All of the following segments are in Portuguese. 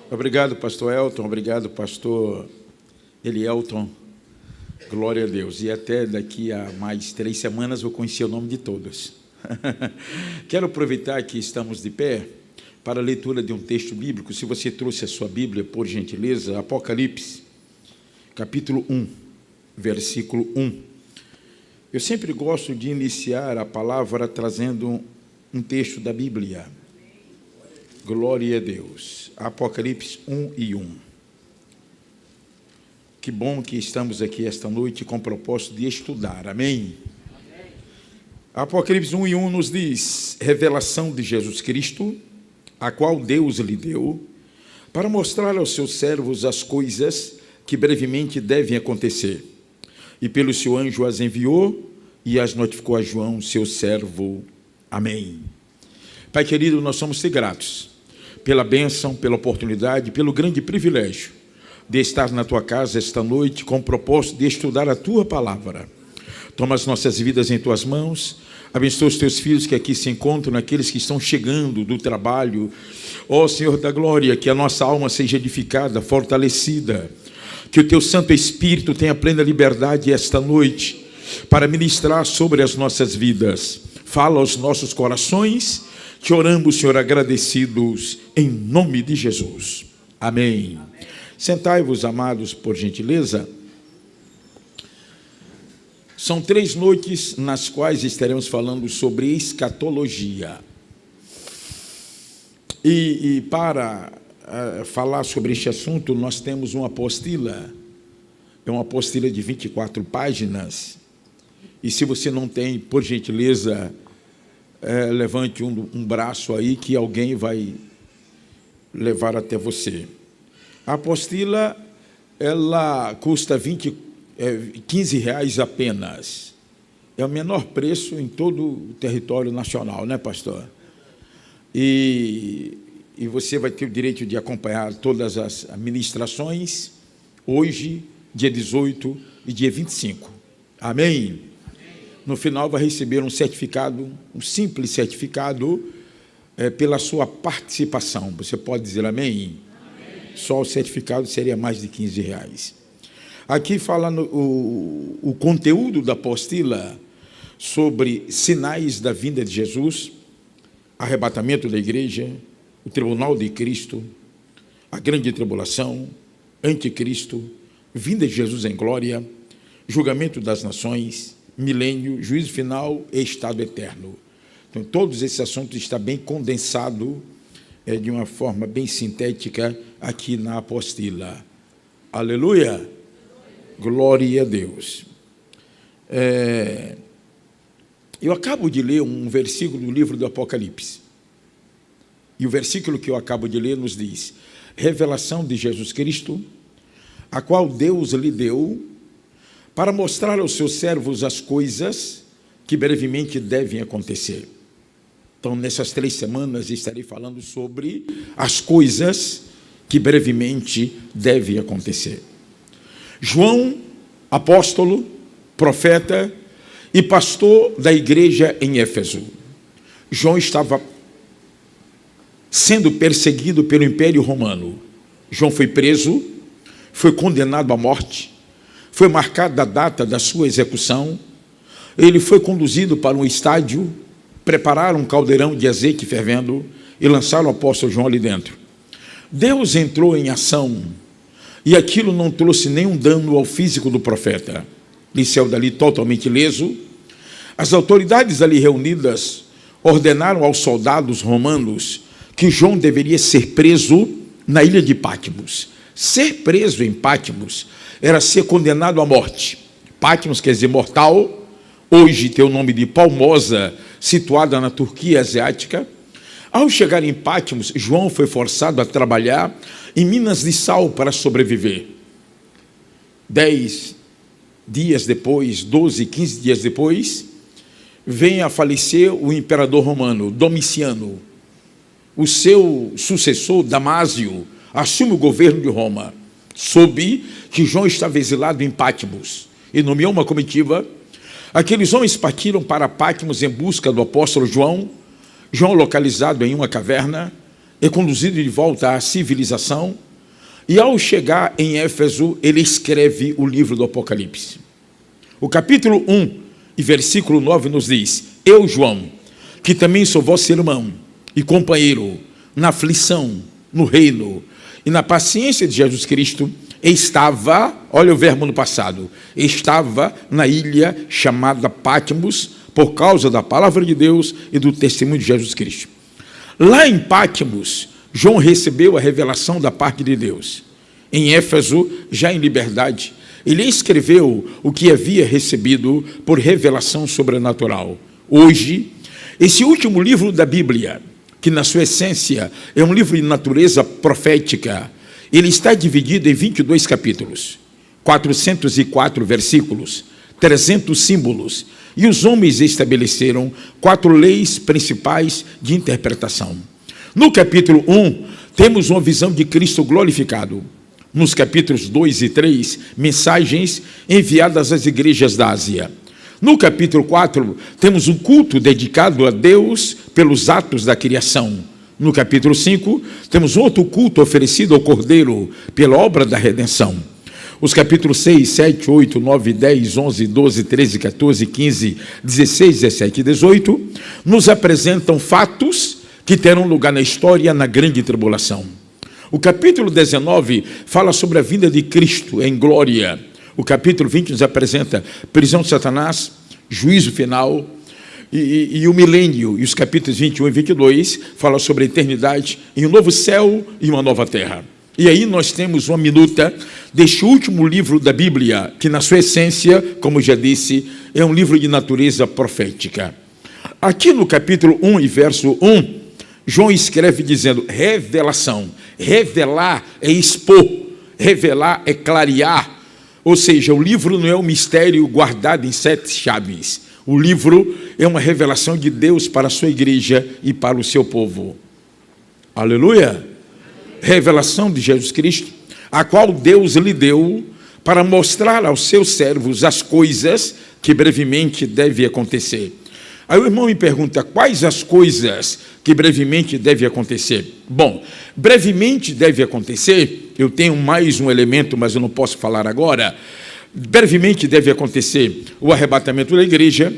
Obrigado, pastor Elton. Obrigado, pastor Elielton. Glória a Deus. E até daqui a mais 3 semanas vou conhecer o nome de todos. Quero aproveitar que estamos de pé para a leitura de um texto bíblico. Se você trouxe a sua Bíblia, por gentileza, Apocalipse, capítulo 1, versículo 1. Eu sempre gosto de iniciar a palavra trazendo um texto da Bíblia. Glória a Deus. Apocalipse 1 e 1. Que bom que estamos aqui esta noite com o propósito de estudar. Amém? Amém. Apocalipse 1 e 1 nos diz: revelação de Jesus Cristo, a qual Deus lhe deu, para mostrar aos seus servos as coisas que brevemente devem acontecer. E pelo seu anjo as enviou e as notificou a João, seu servo. Amém. Pai querido, nós somos-te gratos pela bênção, pela oportunidade, pelo grande privilégio de estar na tua casa esta noite com o propósito de estudar a tua palavra. Toma as nossas vidas em tuas mãos, abençoa os teus filhos que aqui se encontram, aqueles que estão chegando do trabalho. Ó Senhor da glória, que a nossa alma seja edificada, fortalecida, que o teu Santo Espírito tenha plena liberdade esta noite para ministrar sobre as nossas vidas. Fala aos nossos corações. Te oramos, Senhor, agradecidos, em nome de Jesus. Amém. Sentai-vos, amados, por gentileza. São 3 noites nas quais estaremos falando sobre escatologia. E para falar sobre este assunto, nós temos uma apostila. É uma apostila de 24 páginas. E se você não tem, por gentileza, levante um braço aí que alguém vai levar até você. A apostila, ela custa R$15 apenas. É o menor preço em todo o território nacional, né, pastor? E você vai ter o direito de acompanhar todas as ministrações, hoje, dia 18 e dia 25. Amém? No final vai receber um certificado, um simples certificado, pela sua participação. Você pode dizer amém? Amém. Só o certificado seria mais de R$15. Aqui fala o conteúdo da apostila sobre sinais da vinda de Jesus, arrebatamento da igreja, o tribunal de Cristo, a grande tribulação, anticristo, vinda de Jesus em glória, julgamento das nações, milênio, juízo final e estado eterno. Então, todos esses assuntos estão bem condensados, de uma forma bem sintética, aqui na apostila. Aleluia! Glória a Deus. Eu acabo de ler um versículo do livro do Apocalipse. E o versículo que eu acabo de ler nos diz: revelação de Jesus Cristo, a qual Deus lhe deu, para mostrar aos seus servos as coisas que brevemente devem acontecer. Então, nessas 3 semanas, estarei falando sobre as coisas que brevemente devem acontecer. João, apóstolo, profeta e pastor da igreja em Éfeso. João estava sendo perseguido pelo Império Romano. João foi preso, foi condenado à morte, foi marcada a data da sua execução. Ele foi conduzido para um estádio, prepararam um caldeirão de azeite fervendo e lançaram o apóstolo João ali dentro. Deus entrou em ação e aquilo não trouxe nenhum dano ao físico do profeta. Ele saiu dali totalmente ileso. As autoridades ali reunidas ordenaram aos soldados romanos que João deveria ser preso na ilha de Patmos. Ser preso em Patmos era ser condenado à morte. Patmos quer dizer mortal, hoje tem o nome de Palmosa, situada na Turquia asiática. Ao chegar em Patmos, João foi forçado a trabalhar em minas de sal para sobreviver. 10 dias depois, 12, 15 dias depois, vem a falecer o imperador romano, Domiciano. O seu sucessor, Damásio, assume o governo de Roma. Soube que João estava exilado em Patmos e nomeou uma comitiva. Aqueles homens partiram para Patmos em busca do apóstolo João. João, localizado em uma caverna, é conduzido de volta à civilização, e ao chegar em Éfeso, ele escreve o livro do Apocalipse. O capítulo 1 e versículo 9 nos diz: eu, João, que também sou vosso irmão e companheiro na aflição, no reino e na paciência de Jesus Cristo, estava, olha o verbo no passado, estava na ilha chamada Patmos, por causa da palavra de Deus e do testemunho de Jesus Cristo. Lá em Patmos, João recebeu a revelação da parte de Deus. Em Éfeso, já em liberdade, ele escreveu o que havia recebido por revelação sobrenatural. Hoje, esse último livro da Bíblia, que na sua essência é um livro de natureza profética, ele está dividido em 22 capítulos, 404 versículos, 300 símbolos, e os homens estabeleceram 4 leis principais de interpretação. No capítulo 1, temos uma visão de Cristo glorificado. Nos capítulos 2 e 3, mensagens enviadas às igrejas da Ásia. No capítulo 4, temos um culto dedicado a Deus pelos atos da criação. No capítulo 5, temos outro culto oferecido ao Cordeiro pela obra da redenção. Os capítulos 6, 7, 8, 9, 10, 11, 12, 13, 14, 15, 16, 17 e 18 nos apresentam fatos que terão lugar na história na grande tribulação. O capítulo 19 fala sobre a vinda de Cristo em glória. O capítulo 20 nos apresenta prisão de Satanás, juízo final e o milênio. E os capítulos 21 e 22 falam sobre a eternidade em um novo céu e uma nova terra. E aí nós temos uma minuta deste último livro da Bíblia, que na sua essência, como já disse, é um livro de natureza profética. Aqui no capítulo 1 e verso 1, João escreve dizendo: revelação. Revelar é expor, revelar é clarear. Ou seja, o livro não é um mistério guardado em 7 chaves. O livro é uma revelação de Deus para a sua igreja e para o seu povo. Aleluia! Revelação de Jesus Cristo, a qual Deus lhe deu para mostrar aos seus servos as coisas que brevemente devem acontecer. Aí o irmão me pergunta: quais as coisas que brevemente devem acontecer? Bom, brevemente deve acontecer, eu tenho mais um elemento, mas eu não posso falar agora. Brevemente deve acontecer o arrebatamento da igreja.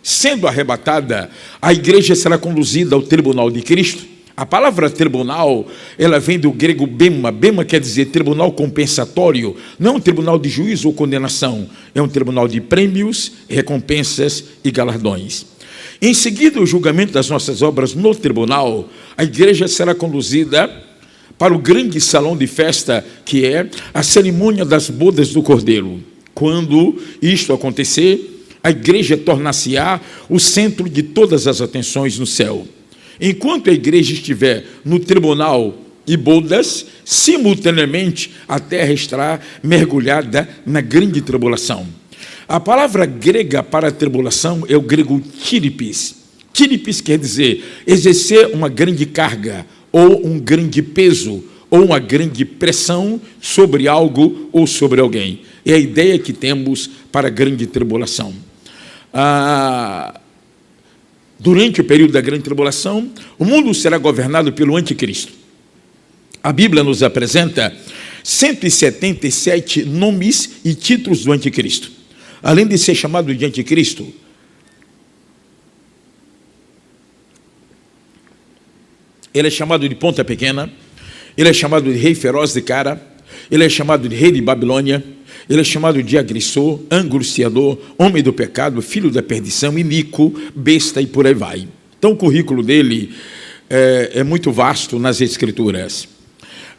Sendo arrebatada, a igreja será conduzida ao tribunal de Cristo. A palavra tribunal, ela vem do grego bema. Bema quer dizer tribunal compensatório. Não é um tribunal de juízo ou condenação, é um tribunal de prêmios, recompensas e galardões. Em seguida, o julgamento das nossas obras no tribunal, a igreja será conduzida para o grande salão de festa, que é a cerimônia das bodas do Cordeiro. Quando isto acontecer, a igreja tornar-se-á o centro de todas as atenções no céu. Enquanto a igreja estiver no tribunal e bodas, simultaneamente a terra estará mergulhada na grande tribulação. A palavra grega para a tribulação é o grego tíropis. Tíropis quer dizer exercer uma grande carga, ou um grande peso, ou uma grande pressão sobre algo ou sobre alguém. É a ideia que temos para a grande tribulação. Durante o período da grande tribulação, o mundo será governado pelo anticristo. A Bíblia nos apresenta 177 nomes e títulos do anticristo. Além de ser chamado de anticristo, ele é chamado de ponta pequena, ele é chamado de rei feroz de cara, ele é chamado de rei de Babilônia, ele é chamado de agressor, angustiador, homem do pecado, filho da perdição, iníquo, besta e por aí vai. Então o currículo dele é muito vasto nas Escrituras.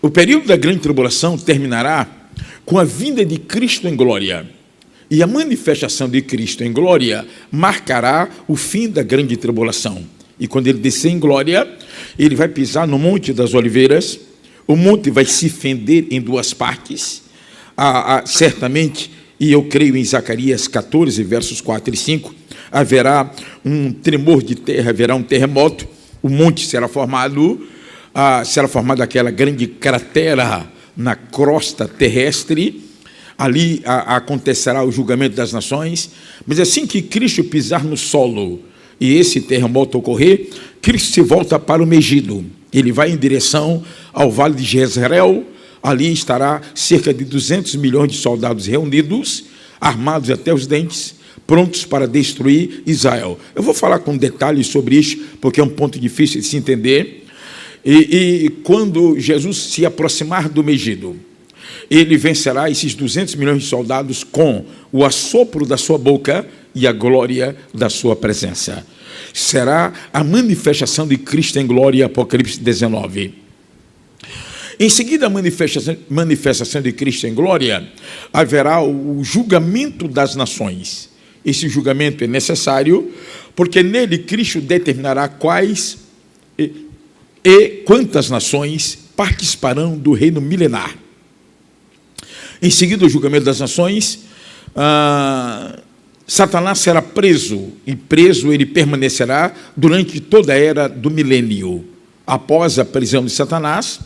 O período da grande tribulação terminará com a vinda de Cristo em glória. E a manifestação de Cristo em glória marcará o fim da grande tribulação. E quando ele descer em glória, ele vai pisar no Monte das Oliveiras, o monte vai se fender em 2 partes, certamente, e eu creio em Zacarias 14, versos 4 e 5, haverá um tremor de terra, haverá um terremoto, o monte será formado aquela grande cratera na crosta terrestre, ali acontecerá o julgamento das nações, mas assim que Cristo pisar no solo e esse terremoto ocorrer, Cristo se volta para o Megido. Ele vai em direção ao Vale de Jezreel. Ali estará cerca de 200 milhões de soldados reunidos, armados até os dentes, prontos para destruir Israel. Eu vou falar com detalhes sobre isso, porque é um ponto difícil de se entender. E quando Jesus se aproximar do Megido, ele vencerá esses 200 milhões de soldados com o assopro da sua boca e a glória da sua presença. Será a manifestação de Cristo em glória, Apocalipse 19. Em seguida, a manifestação de Cristo em glória, haverá o julgamento das nações. Esse julgamento é necessário, porque nele Cristo determinará quais e quantas nações participarão do reino milenar. Em seguida, o julgamento das nações, Satanás será preso, e preso ele permanecerá durante toda a era do milênio. Após a prisão de Satanás,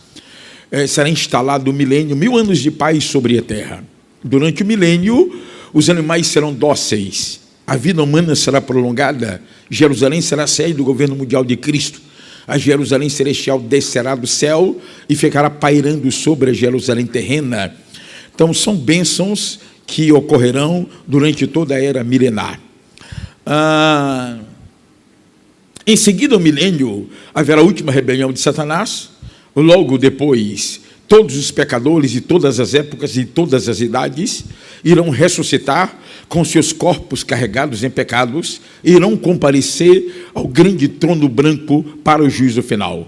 será instalado o milênio, 1000 anos de paz sobre a terra. Durante o milênio, os animais serão dóceis, a vida humana será prolongada, Jerusalém será sede do governo mundial de Cristo, a Jerusalém celestial descerá do céu e ficará pairando sobre a Jerusalém terrena. Então, são bênçãos que ocorrerão durante toda a era milenar. Em seguida ao milênio, haverá a última rebelião de Satanás. Logo depois, todos os pecadores de todas as épocas e todas as idades irão ressuscitar com seus corpos carregados em pecados e irão comparecer ao grande trono branco para o juízo final.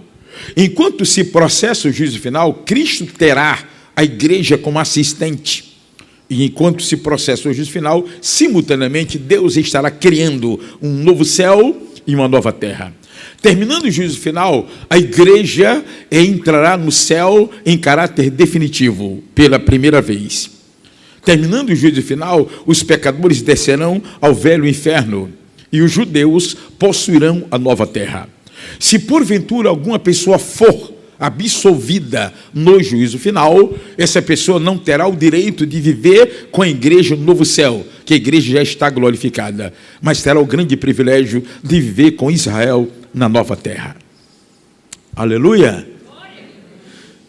Enquanto se processa o juízo final, Cristo terá a igreja como assistente. E enquanto se processa o juízo final, simultaneamente Deus estará criando um novo céu e uma nova terra. Terminando o juízo final, a igreja entrará no céu em caráter definitivo, pela primeira vez. Terminando o juízo final, os pecadores descerão ao velho inferno e os judeus possuirão a nova terra. Se porventura alguma pessoa for absolvida no juízo final, essa pessoa não terá o direito de viver com a igreja no novo céu, que a igreja já está glorificada, mas terá o grande privilégio de viver com Israel na nova terra. Aleluia!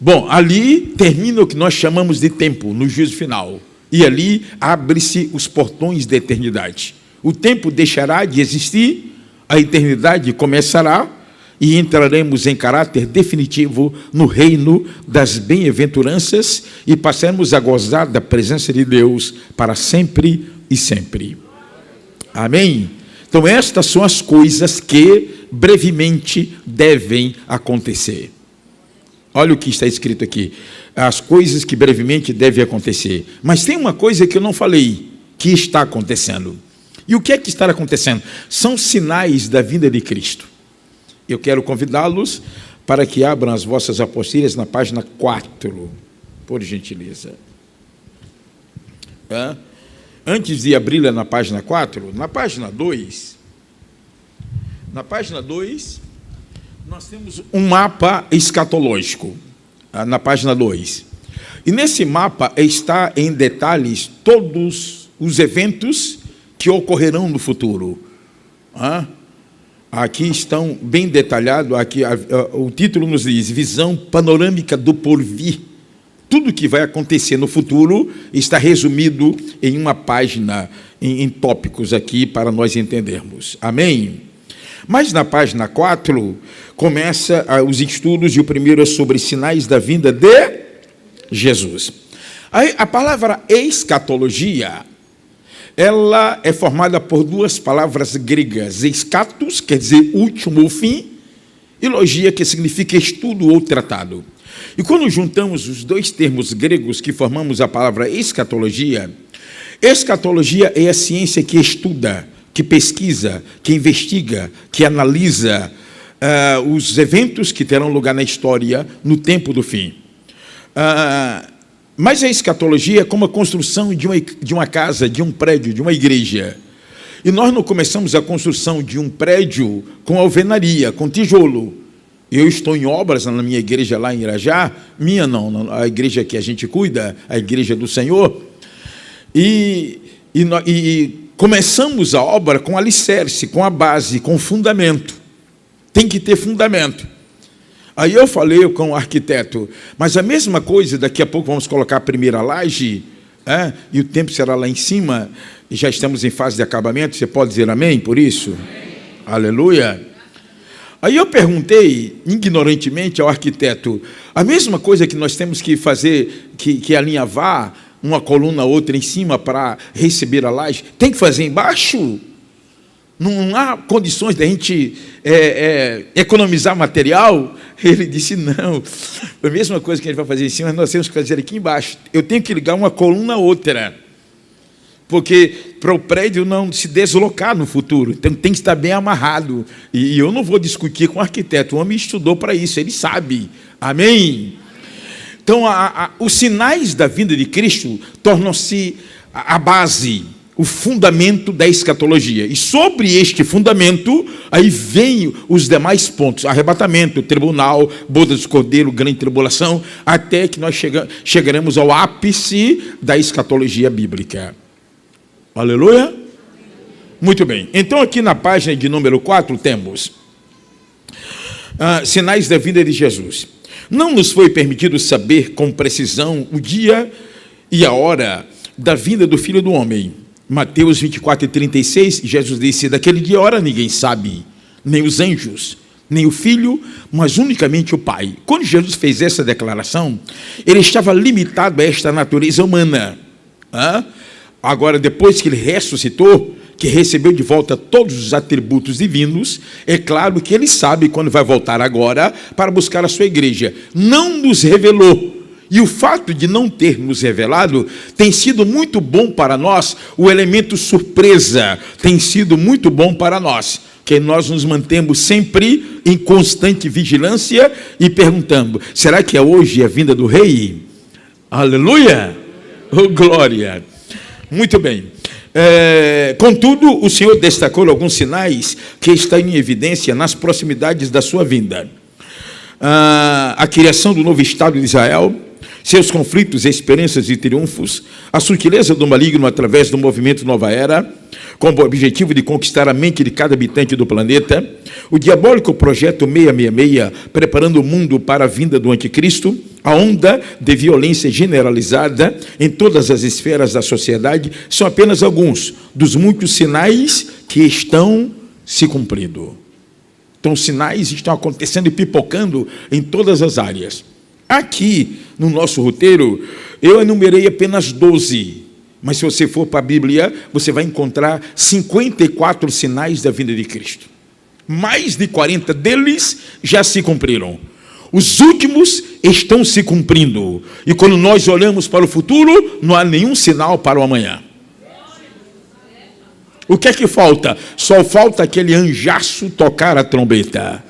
Bom, ali termina o que nós chamamos de tempo, no juízo final, e ali abre-se os portões da eternidade. O tempo deixará de existir, a eternidade começará, e entraremos em caráter definitivo no reino das bem-aventuranças e passaremos a gozar da presença de Deus para sempre e sempre. Amém? Então, estas são as coisas que brevemente devem acontecer. Olha o que está escrito aqui. As coisas que brevemente devem acontecer. Mas tem uma coisa que eu não falei, que está acontecendo. E o que é que está acontecendo? São sinais da vinda de Cristo. Eu quero convidá-los para que abram as vossas apostilhas na página 4, por gentileza. Antes de abri-la na página 4, na página 2, nós temos um mapa escatológico, na página 2. E nesse mapa está em detalhes todos os eventos que ocorrerão no futuro. Aqui estão bem detalhados, aqui o título nos diz, visão panorâmica do porvir. Tudo que vai acontecer no futuro está resumido em uma página, em tópicos aqui, para nós entendermos. Amém? Mas na página 4, começa os estudos, e o primeiro é sobre sinais da vinda de Jesus. A palavra escatologia, ela é formada por duas palavras gregas, escatos, quer dizer último ou fim, e logia, que significa estudo ou tratado. E quando juntamos os dois termos gregos que formamos a palavra escatologia, escatologia é a ciência que estuda, que pesquisa, que investiga, que analisa os eventos que terão lugar na história no tempo do fim. Mas a escatologia é como a construção de uma casa, de um prédio, de uma igreja. E nós não começamos a construção de um prédio com alvenaria, com tijolo. Eu estou em obras na minha igreja lá em Irajá, minha não, a igreja que a gente cuida, a igreja do Senhor. E começamos a obra com alicerce, com a base, com fundamento. Tem que ter fundamento. Aí eu falei com o arquiteto, mas a mesma coisa, daqui a pouco vamos colocar a primeira laje, e o tempo será lá em cima, e já estamos em fase de acabamento, você pode dizer amém por isso? Amém. Aleluia. Aí eu perguntei, ignorantemente, ao arquiteto, a mesma coisa que nós temos que fazer, que alinhavar uma coluna outra em cima para receber a laje, tem que fazer embaixo? Não há condições de a gente economizar material? Ele disse, não. A mesma coisa que a gente vai fazer em cima, nós temos que fazer aqui embaixo. Eu tenho que ligar uma coluna a outra, porque para o prédio não se deslocar no futuro. Então tem que estar bem amarrado. E eu não vou discutir com o arquiteto. O homem estudou para isso, ele sabe. Amém? Então, os sinais da vinda de Cristo tornam-se a base, o fundamento da escatologia. E sobre este fundamento, aí vem os demais pontos. Arrebatamento, tribunal, boda do cordeiro, grande tribulação, até que nós chegaremos ao ápice da escatologia bíblica. Aleluia? Muito bem. Então, aqui na página de número 4, temos sinais da vinda de Jesus. Não nos foi permitido saber com precisão o dia e a hora da vinda do Filho do Homem. Mateus 24:36, Jesus disse, daquele dia e hora ninguém sabe, nem os anjos, nem o Filho, mas unicamente o Pai. Quando Jesus fez essa declaração, ele estava limitado a esta natureza humana. Agora, depois que ele ressuscitou, que recebeu de volta todos os atributos divinos, é claro que ele sabe quando vai voltar agora para buscar a sua igreja. Não nos revelou. E o fato de não ter nos revelado tem sido muito bom para nós, o elemento surpresa tem sido muito bom para nós, que nós nos mantemos sempre em constante vigilância e perguntando, será que é hoje a vinda do rei? Aleluia! Oh, glória! Muito bem. Contudo, o Senhor destacou alguns sinais que estão em evidência nas proximidades da sua vinda. A criação do novo Estado de Israel, seus conflitos, experiências e triunfos, a sutileza do maligno através do movimento Nova Era, com o objetivo de conquistar a mente de cada habitante do planeta, o diabólico projeto 666, preparando o mundo para a vinda do anticristo, a onda de violência generalizada em todas as esferas da sociedade, são apenas alguns dos muitos sinais que estão se cumprindo. Então, os sinais estão acontecendo e pipocando em todas as áreas. Aqui, no nosso roteiro, eu enumerei apenas 12, mas se você for para a Bíblia, você vai encontrar 54 sinais da vinda de Cristo. Mais de 40 deles já se cumpriram. Os últimos estão se cumprindo. E quando nós olhamos para o futuro, não há nenhum sinal para o amanhã. O que é que falta? Só falta aquele anjaço tocar a trombeta.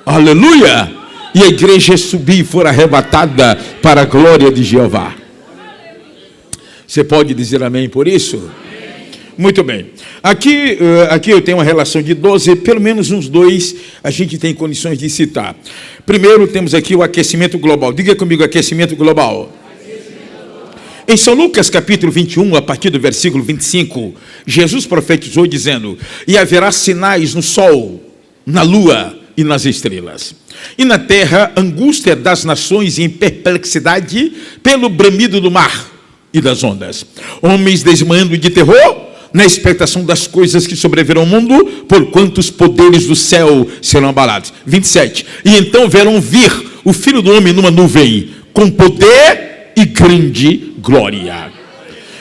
Aleluia! E a igreja subir e for arrebatada para a glória de Jeová. Você pode dizer amém por isso? Amém. Muito bem. Aqui eu tenho uma relação de 12, pelo menos uns 2 a gente tem condições de citar. Primeiro temos aqui o aquecimento global. Diga comigo, aquecimento global. Em São Lucas capítulo 21, a partir do versículo 25, Jesus profetizou dizendo, e haverá sinais no sol, na lua e nas estrelas. E na terra, angústia das nações em perplexidade pelo bramido do mar e das ondas. Homens desmaiando de terror na expectação das coisas que sobrevirão ao mundo, porquanto os poderes do céu serão abalados. 27. E então verão vir o Filho do Homem numa nuvem, com poder e grande glória.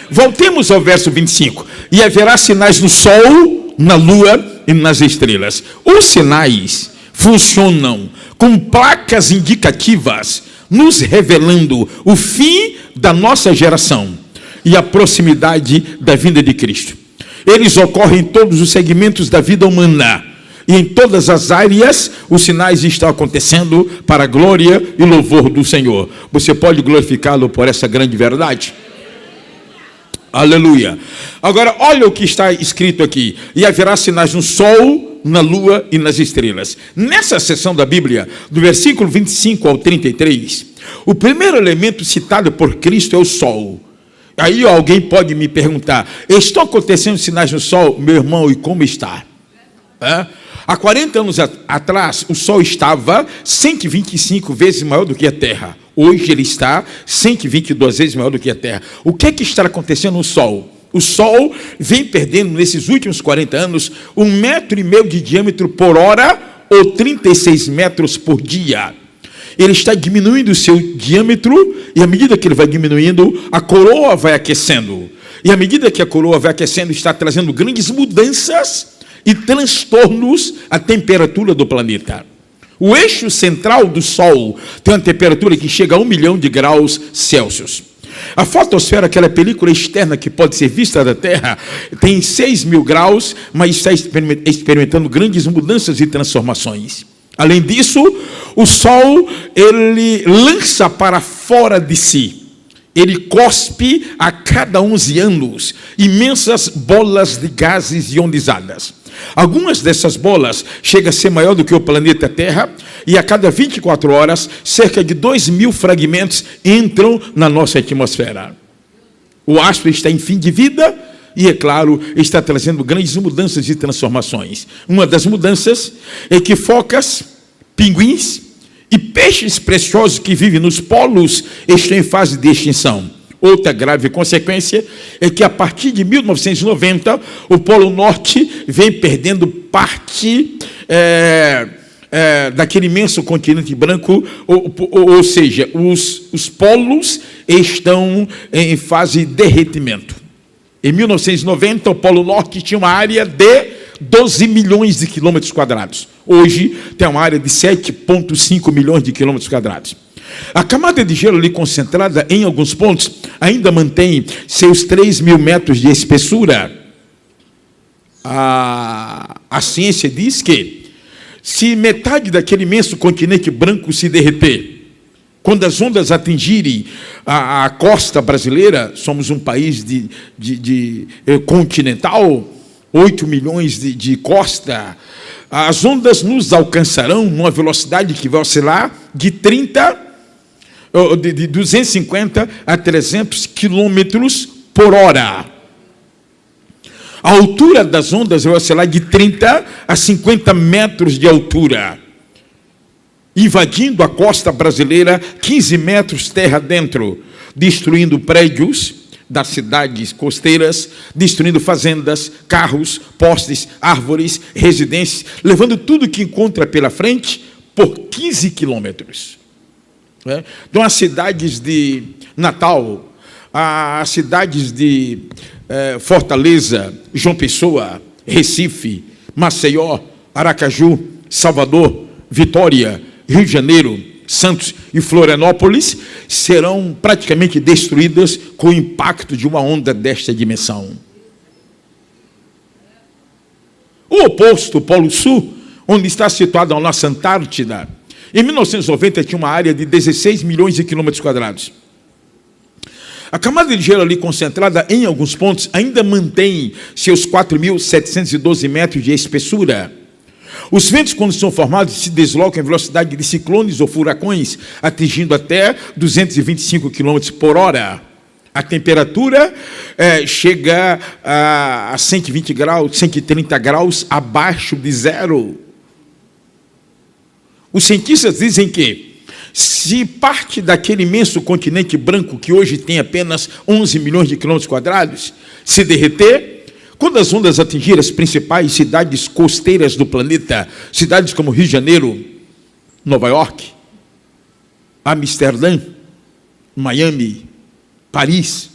Voltemos ao verso 25. E haverá sinais no sol, na lua e nas estrelas. Os sinais funcionam com placas indicativas, nos revelando o fim da nossa geração e a proximidade da vinda de Cristo. Eles ocorrem em todos os segmentos da vida humana e em todas as áreas os sinais estão acontecendo para a glória e louvor do Senhor. Você pode glorificá-lo por essa grande verdade? Aleluia. Agora, olha o que está escrito aqui. E haverá sinais no sol, na lua e nas estrelas. Nessa seção da Bíblia, do versículo 25 ao 33, o primeiro elemento citado por Cristo é o sol. Aí alguém pode me perguntar, estão acontecendo sinais no sol? Meu irmão, e como está? Há 40 anos atrás, o Sol estava 125 vezes maior do que a Terra. Hoje ele está 122 vezes maior do que a Terra. O que é que está acontecendo no Sol? O Sol vem perdendo, nesses últimos 40 anos, 1,5 metro de diâmetro por hora, ou 36 metros por dia. Ele está diminuindo o seu diâmetro, e à medida que ele vai diminuindo, a coroa vai aquecendo. E à medida que a coroa vai aquecendo, está trazendo grandes mudanças e transtornos à temperatura do planeta. O eixo central do Sol tem uma temperatura que chega a 1 milhão de graus Celsius. A fotosfera, aquela película externa que pode ser vista da Terra, tem 6 mil graus, mas está experimentando grandes mudanças e transformações. Além disso, o Sol, ele lança para fora de si. Ele cospe a cada 11 anos imensas bolas de gases ionizadas. Algumas dessas bolas chegam a ser maior do que o planeta Terra, e a cada 24 horas, cerca de 2.000 fragmentos entram na nossa atmosfera. O astro está em fim de vida e, é claro, está trazendo grandes mudanças e transformações. Uma das mudanças é que focas, pinguins e peixes preciosos que vivem nos polos estão em fase de extinção. Outra grave consequência é que, a partir de 1990, o Polo Norte vem perdendo parte daquele imenso continente branco, ou seja, os polos estão em fase de derretimento. Em 1990, o Polo Norte tinha uma área de 12 milhões de quilômetros quadrados. Hoje, tem uma área de 7,5 milhões de quilômetros quadrados. A camada de gelo ali concentrada em alguns pontos ainda mantém seus 3.000 metros de espessura. A ciência diz que, se metade daquele imenso continente branco se derreter, quando as ondas atingirem a costa brasileira, somos um país continental, 8 milhões de costa, as ondas nos alcançarão numa velocidade que vai oscilar de 250 a 300 quilômetros por hora. A altura das ondas vai oscilar de 30 a 50 metros de altura, invadindo a costa brasileira 15 metros terra dentro, destruindo prédios das cidades costeiras, destruindo fazendas, carros, postes, árvores, residências, levando tudo que encontra pela frente por 15 quilômetros. Então, as cidades de Natal, as cidades de Fortaleza, João Pessoa, Recife, Maceió, Aracaju, Salvador, Vitória, Rio de Janeiro, Santos e Florianópolis serão praticamente destruídas com o impacto de uma onda desta dimensão. O oposto, o Polo Sul, onde está situada a nossa Antártida, em 1990 tinha uma área de 16 milhões de quilômetros quadrados. A camada de gelo ali concentrada em alguns pontos ainda mantém seus 4.712 metros de espessura. Os ventos, quando são formados, se deslocam em velocidade de ciclones ou furacões, atingindo até 225 km por hora. A temperatura chega a 120 graus, 130 graus abaixo de zero. Os cientistas dizem que, se parte daquele imenso continente branco, que hoje tem apenas 11 milhões de quilômetros quadrados, se derreter, quando as ondas atingirem as principais cidades costeiras do planeta, cidades como Rio de Janeiro, Nova York, Amsterdã, Miami, Paris,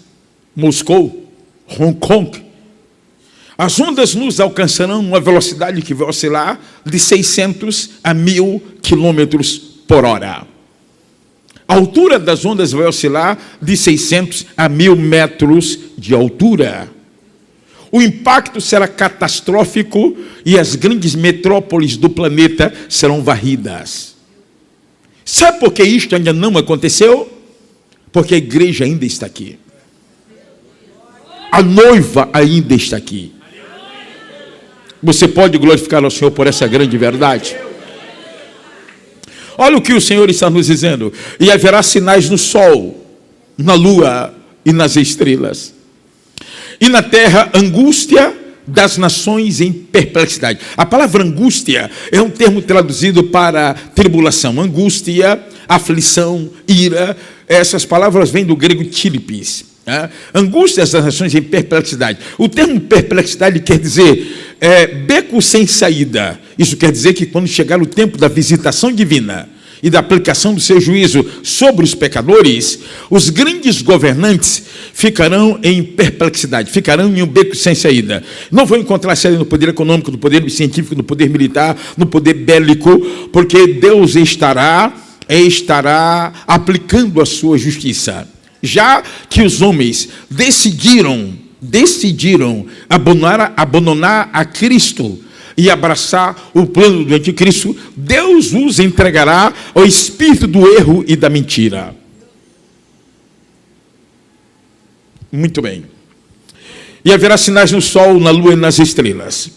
Moscou, Hong Kong, as ondas nos alcançarão uma velocidade que vai oscilar de 600 a 1.000 quilômetros por hora. A altura das ondas vai oscilar de 600 a 1.000 metros de altura. O impacto será catastrófico e as grandes metrópoles do planeta serão varridas. Sabe por que isto ainda não aconteceu? Porque a igreja ainda está aqui. A noiva ainda está aqui. Você pode glorificar ao Senhor por essa grande verdade? Olha o que o Senhor está nos dizendo. E haverá sinais no sol, na lua e nas estrelas. E na terra, angústia, das nações em perplexidade. A palavra angústia é um termo traduzido para tribulação. Angústia, aflição, ira. Essas palavras vêm do grego tílipis. Angústia das nações em perplexidade. O termo perplexidade quer dizer beco sem saída. Isso quer dizer que quando chegar o tempo da visitação divina e da aplicação do seu juízo sobre os pecadores, os grandes governantes ficarão em perplexidade, ficarão em um beco sem saída. Não vão encontrar saída no poder econômico, no poder científico, no poder militar, no poder bélico, porque Deus estará aplicando a sua justiça. Já que os homens decidiram abandonar a Cristo e abraçar o plano do anticristo, Deus os entregará ao espírito do erro e da mentira. Muito bem. E haverá sinais no sol, na lua e nas estrelas.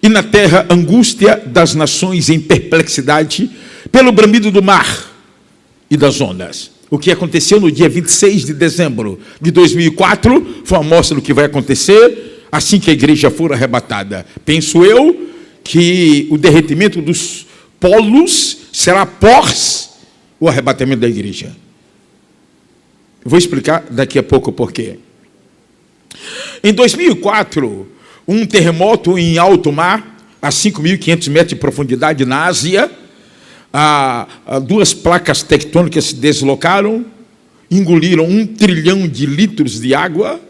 E na terra, angústia das nações em perplexidade, pelo bramido do mar e das ondas. O que aconteceu no dia 26 de dezembro de 2004 foi uma amostra do que vai acontecer assim que a igreja for arrebatada. Penso eu que o derretimento dos polos será após o arrebatamento da igreja. Vou explicar daqui a pouco por quê. Em 2004, um terremoto em alto mar, a 5.500 metros de profundidade na Ásia, duas placas tectônicas se deslocaram, engoliram 1 trilhão de litros de água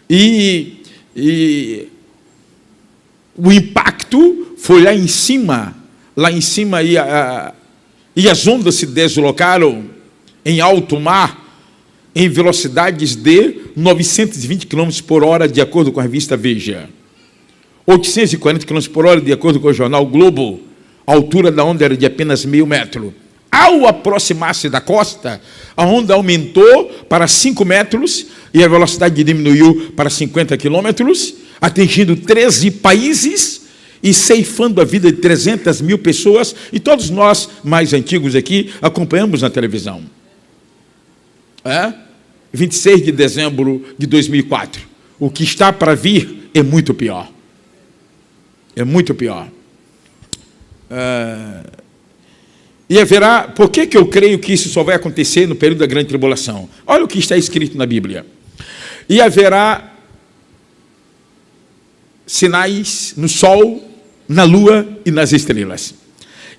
e o impacto foi lá em cima e as ondas se deslocaram em alto mar em velocidades de 920 km por hora, de acordo com a revista Veja. 840 km por hora, de acordo com o jornal Globo. A altura da onda era de apenas meio metro. Ao aproximar-se da costa, a onda aumentou para 5 metros e a velocidade diminuiu para 50 quilômetros, atingindo 13 países e ceifando a vida de 300 mil pessoas. E todos nós, mais antigos aqui, acompanhamos na televisão. 26 de dezembro de 2004. O que está para vir é muito pior. É muito pior. E haverá... Por que eu creio que isso só vai acontecer no período da grande tribulação? Olha o que está escrito na Bíblia. E haverá sinais no sol, na lua e nas estrelas.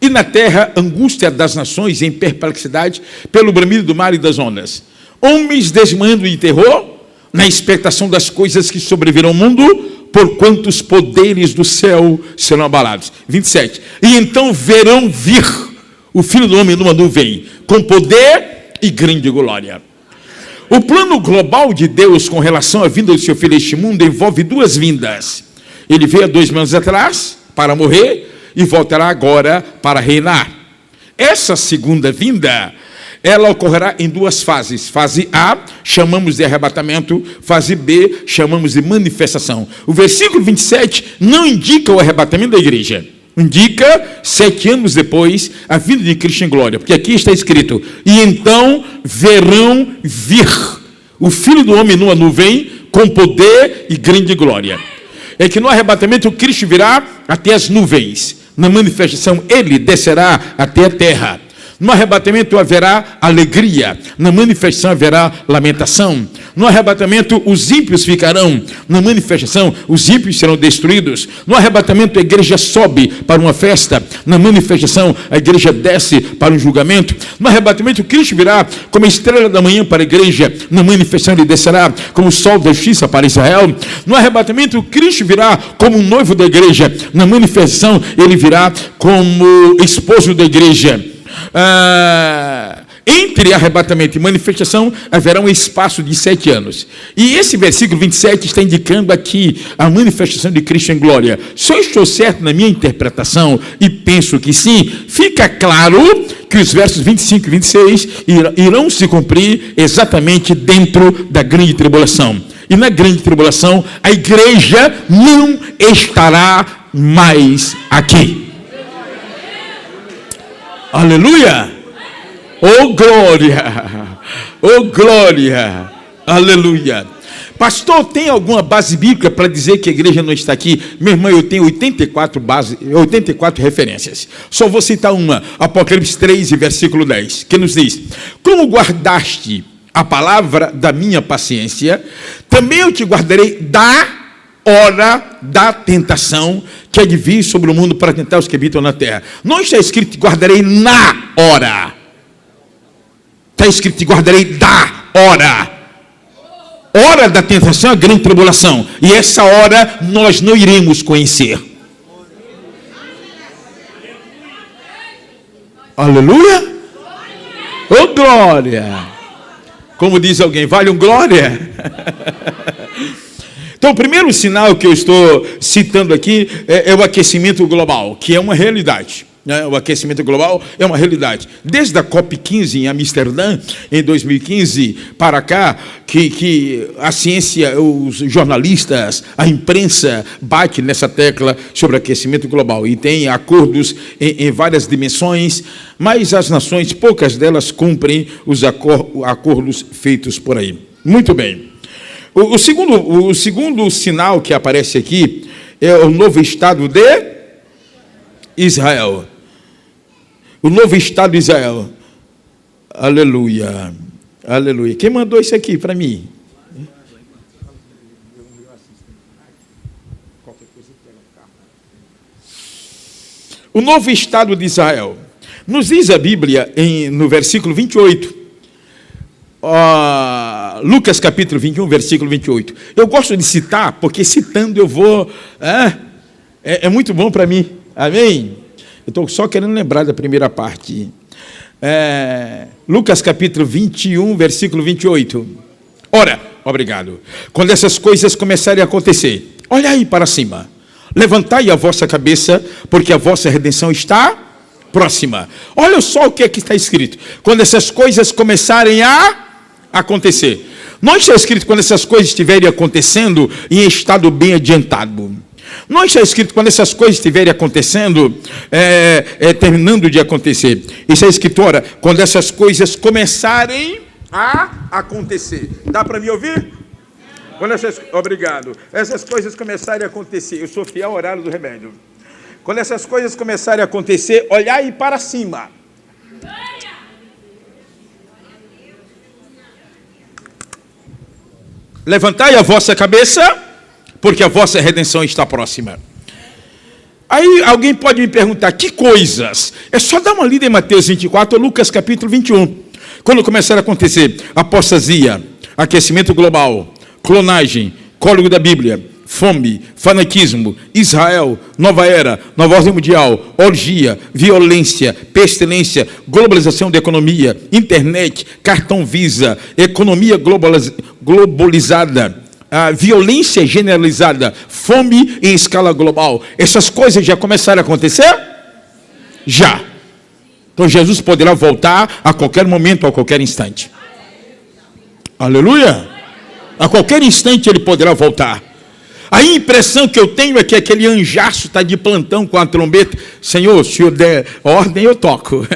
E na terra, angústia das nações em perplexidade pelo bramido do mar e das ondas. Homens desmanhando de terror, na expectação das coisas que sobrevirão ao mundo, porquanto os poderes do céu serão abalados. 27. E então verão vir o Filho do Homem numa nuvem, com poder e grande glória. O plano global de Deus com relação à vinda do seu Filho a este mundo envolve duas vindas. Ele veio há 2000 anos atrás para morrer e voltará agora para reinar. Essa segunda vinda, ela ocorrerá em duas fases. Fase A, chamamos de arrebatamento. Fase B, chamamos de manifestação. O versículo 27 não indica o arrebatamento da igreja. Indica 7 anos depois a vinda de Cristo em glória. Porque aqui está escrito: e então verão vir o Filho do Homem numa nuvem com poder e grande glória. É que no arrebatamento Cristo virá até as nuvens. Na manifestação ele descerá até a terra. No arrebatamento haverá alegria, na manifestação haverá lamentação. No arrebatamento os ímpios ficarão, na manifestação os ímpios serão destruídos. No arrebatamento a igreja sobe para uma festa, na manifestação a igreja desce para um julgamento. No arrebatamento Cristo virá como a estrela da manhã para a igreja, na manifestação ele descerá como o sol da justiça para Israel. No arrebatamento Cristo virá como o noivo da igreja, na manifestação ele virá como esposo da igreja. Entre arrebatamento e manifestação haverá um espaço de 7 anos. E esse versículo 27 está indicando aqui a manifestação de Cristo em glória. Se eu estou certo na minha interpretação, e penso que sim, fica claro que os versos 25 e 26 irão se cumprir exatamente dentro da grande tribulação. E na grande tribulação a igreja não estará mais aqui. Aleluia! Oh glória! Oh glória! Aleluia! Pastor, tem alguma base bíblica para dizer que a igreja não está aqui? Meu irmão, eu tenho 84 referências. Só vou citar uma, Apocalipse 3, versículo 10, que nos diz: como guardaste a palavra da minha paciência, também eu te guardarei da hora da tentação que há de vir sobre o mundo para tentar os que habitam na terra. Não está escrito: te guardarei na hora. Está escrito: te guardarei da hora. Hora da tentação é a grande tribulação. E essa hora nós não iremos conhecer. Aleluia. Oh, glória. Como diz alguém, vale um glória? Então, o primeiro sinal que eu estou citando aqui é o aquecimento global, que é uma realidade. O aquecimento global é uma realidade. Desde a COP15 em Amsterdã, em 2015, para cá, que a ciência, os jornalistas, a imprensa bate nessa tecla sobre aquecimento global. E tem acordos em várias dimensões, mas as nações, poucas delas, cumprem os acordos feitos por aí. Muito bem. O segundo sinal que aparece aqui é o novo Estado de Israel. O novo Estado de Israel. Aleluia. Aleluia. Quem mandou isso aqui para mim? O novo Estado de Israel. Nos diz a Bíblia, no versículo 28, Lucas capítulo 21, versículo 28. Eu gosto de citar, porque citando eu vou... É muito bom para mim. Amém? Eu estou só querendo lembrar da primeira parte. Lucas capítulo 21, versículo 28. Ora, obrigado. Quando essas coisas começarem a acontecer, olhai para cima, levantai a vossa cabeça, porque a vossa redenção está próxima. Olha só o que é que está escrito. Quando essas coisas começarem a acontecer. Não está escrito quando essas coisas estiverem acontecendo em estado bem adiantado. Não está escrito quando essas coisas estiverem acontecendo, terminando de acontecer. Está escrito, ora, quando essas coisas começarem a acontecer. Dá para me ouvir? Quando obrigado. Essas coisas começarem a acontecer. Eu sou fiel ao horário do remédio. Quando essas coisas começarem a acontecer, olhai para cima. Levantai a vossa cabeça, porque a vossa redenção está próxima. Aí alguém pode me perguntar, que coisas? É só dar uma lida em Mateus 24 ou Lucas capítulo 21. Quando começar a acontecer apostasia, aquecimento global, clonagem, código da Bíblia, fome, fanatismo, Israel, nova era, nova ordem mundial, orgia, violência, pestilência, globalização da economia, internet, cartão Visa, economia globalizada, a violência generalizada, fome em escala global. Essas coisas já começaram a acontecer? Já. Então Jesus poderá voltar a qualquer momento, a qualquer instante. Aleluia! A qualquer instante ele poderá voltar. A impressão que eu tenho é que aquele anjaço está de plantão com a trombeta. Senhor, se o senhor der ordem, eu toco.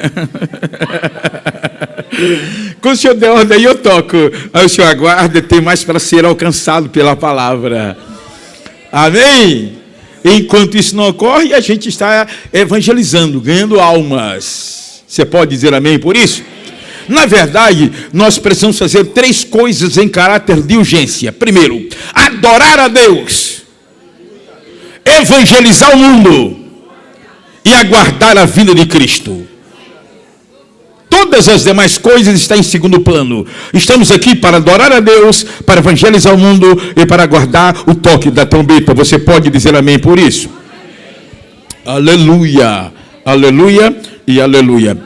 Quando o senhor der ordem, eu toco. Aí o senhor aguarda, tem mais para ser alcançado pela palavra. Amém? Enquanto isso não ocorre, a gente está evangelizando, ganhando almas. Você pode dizer amém por isso? Na verdade, nós precisamos fazer 3 coisas em caráter de urgência. Primeiro, adorar a Deus, evangelizar o mundo e aguardar a vinda de Cristo. Todas as demais coisas estão em segundo plano. Estamos aqui para adorar a Deus, para evangelizar o mundo e para aguardar o toque da trombeta. Você pode dizer amém por isso? Aleluia, aleluia e aleluia.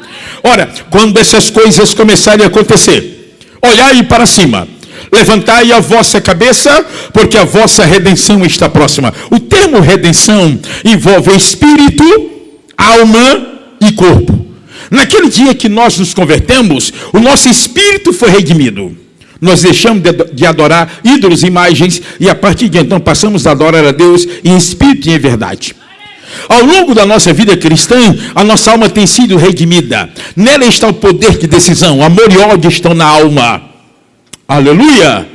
Ora, quando essas coisas começarem a acontecer, olhai para cima, levantai a vossa cabeça, porque a vossa redenção está próxima. O termo redenção envolve espírito, alma e corpo. Naquele dia que nós nos convertemos, o nosso espírito foi redimido. Nós deixamos de adorar ídolos e imagens, e a partir de então passamos a adorar a Deus em espírito e em verdade. Ao longo da nossa vida cristã, a nossa alma tem sido redimida. Nela está o poder de decisão. Amor e ódio estão na alma. Aleluia!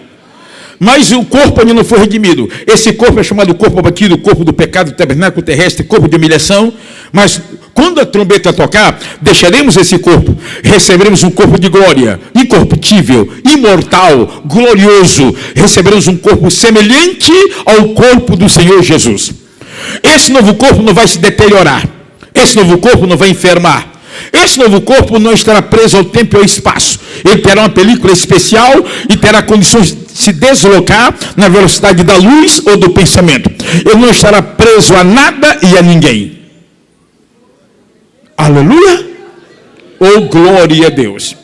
mas o corpo ainda não foi redimido. Esse corpo é chamado corpo abatido, corpo do pecado, tabernáculo terrestre, corpo de humilhação. Mas quando a trombeta tocar, deixaremos esse corpo, receberemos um corpo de glória, incorruptível, imortal, glorioso. Receberemos um corpo semelhante ao corpo do Senhor Jesus. Esse novo corpo não vai se deteriorar. Esse novo corpo não vai enfermar. Esse novo corpo não estará preso ao tempo e ao espaço. Ele terá uma película especial e terá condições de se deslocar na velocidade da luz ou do pensamento. Ele não estará preso a nada e a ninguém. Aleluia! Oh, glória a Deus!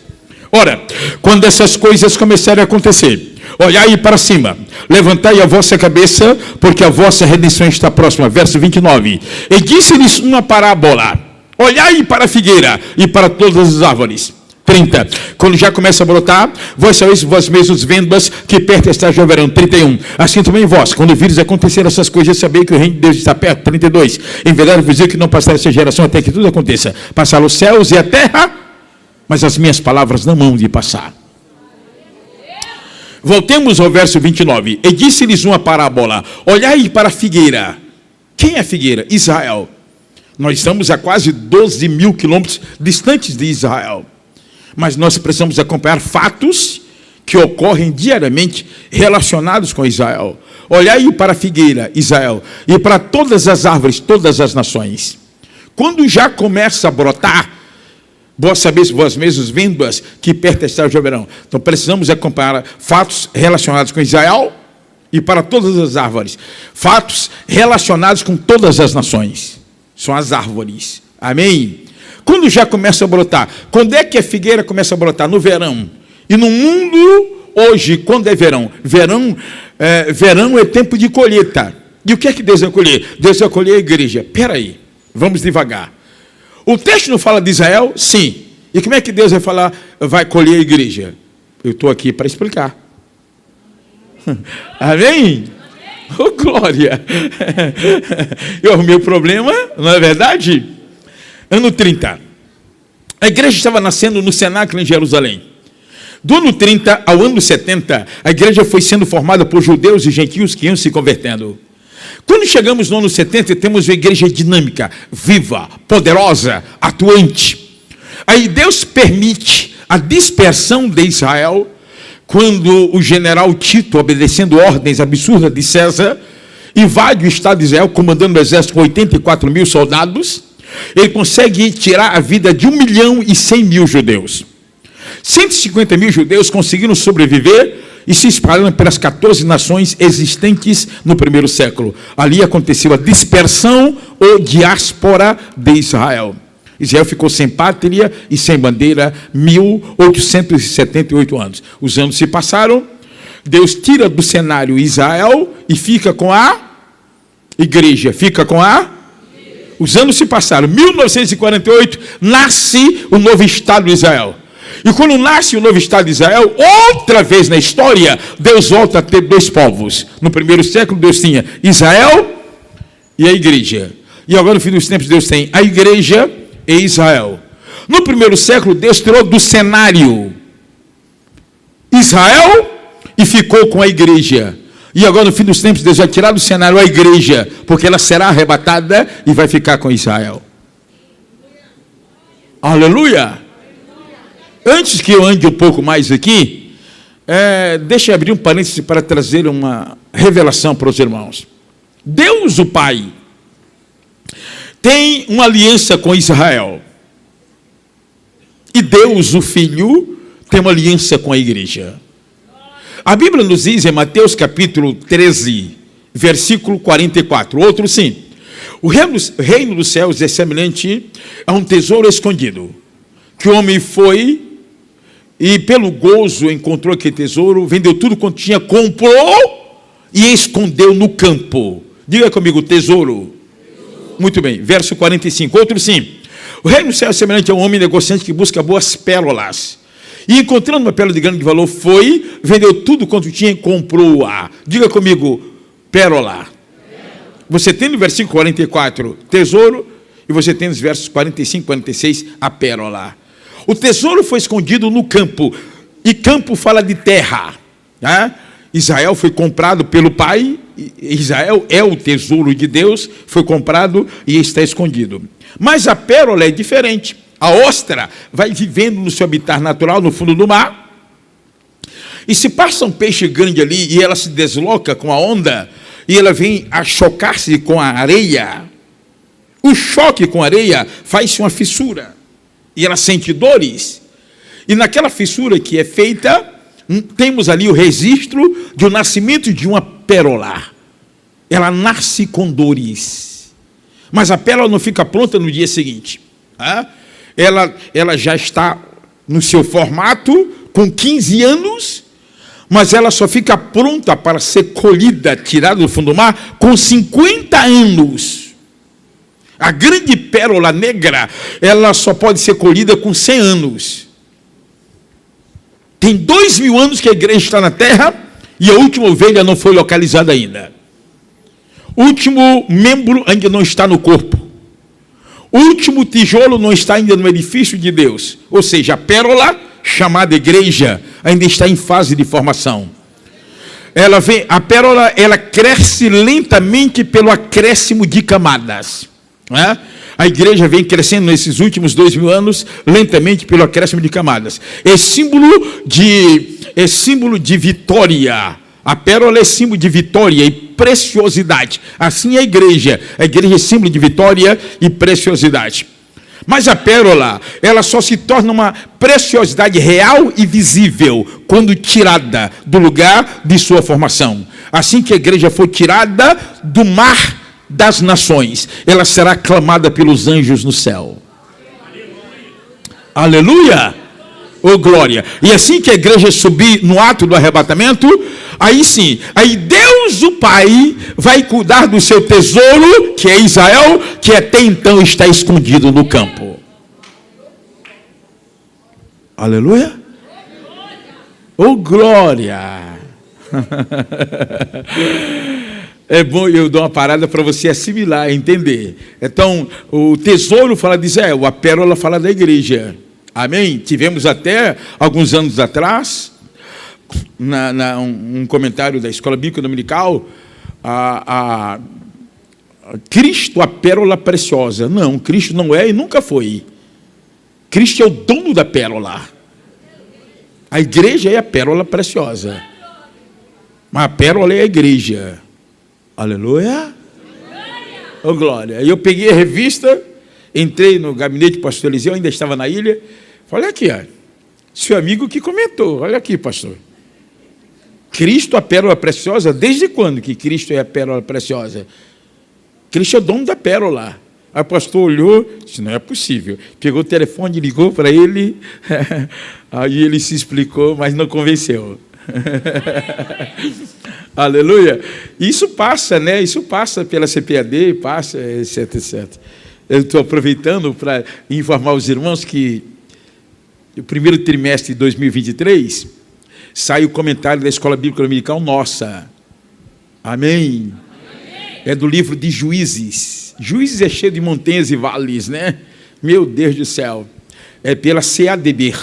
Ora, quando essas coisas começarem a acontecer, olhai para cima, levantai a vossa cabeça, porque a vossa redenção está próxima. Verso 29. E disse-lhes uma parábola: olhai para a figueira e para todas as árvores. 30. Quando já começa a brotar, vós sabeis vós mesmos vendas que perto está o verão. 31. Assim também vós, quando vires acontecer essas coisas, sabei que o reino de Deus está perto. 32. Em verdade vos digo que não passará essa geração até que tudo aconteça. Passarão os céus e a terra, mas as minhas palavras não hão de passar. Voltemos ao verso 29. E disse-lhes uma parábola: olhai para a figueira. Quem é a figueira? Israel. Nós estamos a quase 12 mil quilômetros distantes de Israel. Mas nós precisamos acompanhar fatos que ocorrem diariamente relacionados com Israel. Olhai para a figueira, Israel, e para todas as árvores, todas as nações. Quando já começa a brotar, vós sabeis vós mesmos vendo-as que perto está o verão. Então precisamos acompanhar fatos relacionados com Israel e para todas as árvores. Fatos relacionados com todas as nações. São as árvores. Amém? Quando já começa a brotar. Quando é que a figueira começa a brotar? No verão. E no mundo, hoje, quando é verão? Verão é tempo de colheita. E o que é que Deus vai colher? Deus vai colher a igreja. Espera aí, vamos devagar. O texto não fala de Israel? Sim. E como é que Deus vai colher a igreja? Eu estou aqui para explicar. Amém? Oh, glória! Eu arrumei o problema, não é verdade? Ano 30. A igreja estava nascendo no cenáculo em Jerusalém. Do ano 30 ao ano 70, a igreja foi sendo formada por judeus e gentios que iam se convertendo. Quando chegamos no ano 70, temos uma igreja dinâmica, viva, poderosa, atuante. Aí Deus permite a dispersão de Israel, quando o general Tito, obedecendo ordens absurdas de César, invade o estado de Israel, comandando o exército com 84 mil soldados. Ele consegue tirar a vida de 1.100.000 judeus. 150 mil judeus conseguiram sobreviver e se espalharam pelas 14 nações existentes no primeiro século. Ali aconteceu a dispersão ou diáspora de Israel. Israel ficou sem pátria e sem bandeira 1878 anos. Os anos se passaram, Deus tira do cenário Israel e fica com a igreja, Os anos se passaram. 1948 nasce o novo Estado de Israel. E quando nasce o novo Estado de Israel, outra vez na história, Deus volta a ter dois povos. No primeiro século, Deus tinha Israel e a igreja. E agora, no fim dos tempos, Deus tem a igreja e Israel. No primeiro século, Deus tirou do cenário Israel e ficou com a igreja. E agora, no fim dos tempos, Deus vai tirar do cenário a igreja, porque ela será arrebatada e vai ficar com Israel. Aleluia! Antes que eu ande um pouco mais aqui, deixa eu abrir um parêntese para trazer uma revelação para os irmãos. Deus, o Pai, tem uma aliança com Israel. E Deus, o Filho, tem uma aliança com a igreja. A Bíblia nos diz em Mateus capítulo 13, versículo 44, outro sim. O reino dos céus é semelhante a um tesouro escondido, que o homem foi e pelo gozo encontrou aquele tesouro, vendeu tudo quanto tinha, comprou e escondeu no campo. Diga comigo, tesouro. Muito bem, verso 45, outro sim. O reino dos céus é semelhante a um homem negociante que busca boas pérolas. E encontrando uma pérola de grande valor, foi, vendeu tudo quanto tinha e comprou-a. Diga comigo, pérola. Você tem no versículo 44, tesouro, e você tem nos versos 45 e 46, a pérola. O tesouro foi escondido no campo, e campo fala de terra. Né? Israel foi comprado pelo Pai, Israel é o tesouro de Deus, foi comprado e está escondido. Mas a pérola é diferente. A ostra vai vivendo no seu habitat natural, no fundo do mar, e se passa um peixe grande ali, e ela se desloca com a onda, e ela vem a chocar-se com a areia, o choque com a areia faz-se uma fissura, e ela sente dores, e naquela fissura que é feita, temos ali o registro do nascimento de uma pérola. Ela nasce com dores, mas a pérola não fica pronta no dia seguinte. Ela já está no seu formato, com 15 anos, mas ela só fica pronta para ser colhida, tirada do fundo do mar, com 50 anos. A grande pérola negra, ela só pode ser colhida com 100 anos. Tem 2000 anos que a igreja está na terra e a última ovelha não foi localizada ainda. O último membro ainda não está no corpo. O último tijolo não está ainda no edifício de Deus. Ou seja, a pérola, chamada igreja, ainda está em fase de formação. A pérola, ela cresce lentamente pelo acréscimo de camadas. A igreja vem crescendo nesses últimos 2000 anos, lentamente pelo acréscimo de camadas. É símbolo de vitória. A pérola é símbolo de vitória e preciosidade. Assim é a igreja. A igreja é símbolo de vitória e preciosidade. Mas a pérola, ela só se torna uma preciosidade real e visível quando tirada do lugar de sua formação. Assim que a igreja for tirada do mar das nações, ela será aclamada pelos anjos no céu. Aleluia! Oh, glória! E assim que a igreja subir no ato do arrebatamento, aí sim, aí Deus o Pai vai cuidar do seu tesouro, que é Israel, que até então está escondido no campo. Aleluia! Oh, glória! É bom, eu dou uma parada para você assimilar, entender. Então, o tesouro fala de Israel, a pérola fala da igreja. Amém? Tivemos até alguns anos atrás, um comentário da Escola Bíblica Dominical, Cristo, a pérola preciosa. Não, Cristo não é e nunca foi. Cristo é o dono da pérola. A igreja é a pérola preciosa. Mas a pérola é a igreja. Aleluia. Oh, glória. Aí eu peguei a revista, entrei no gabinete do pastor Eliseu, ainda estava na ilha. Falei aqui, seu amigo que comentou. Olha aqui, pastor. Cristo, a pérola preciosa. Desde quando que Cristo é a pérola preciosa? Cristo é o dono da pérola. Aí o pastor olhou, disse, não é possível. Pegou o telefone, ligou para ele. Aí ele se explicou, mas não convenceu. Aleluia. Isso passa, né? Isso passa pela CPAD, passa, etc, etc. Eu estou aproveitando para informar os irmãos que no primeiro trimestre de 2023 sai o comentário da Escola Bíblica Dominical nossa. Amém? É do livro de Juízes. Juízes é cheio de montanhas e vales, né? Meu Deus do céu. É pela CADB.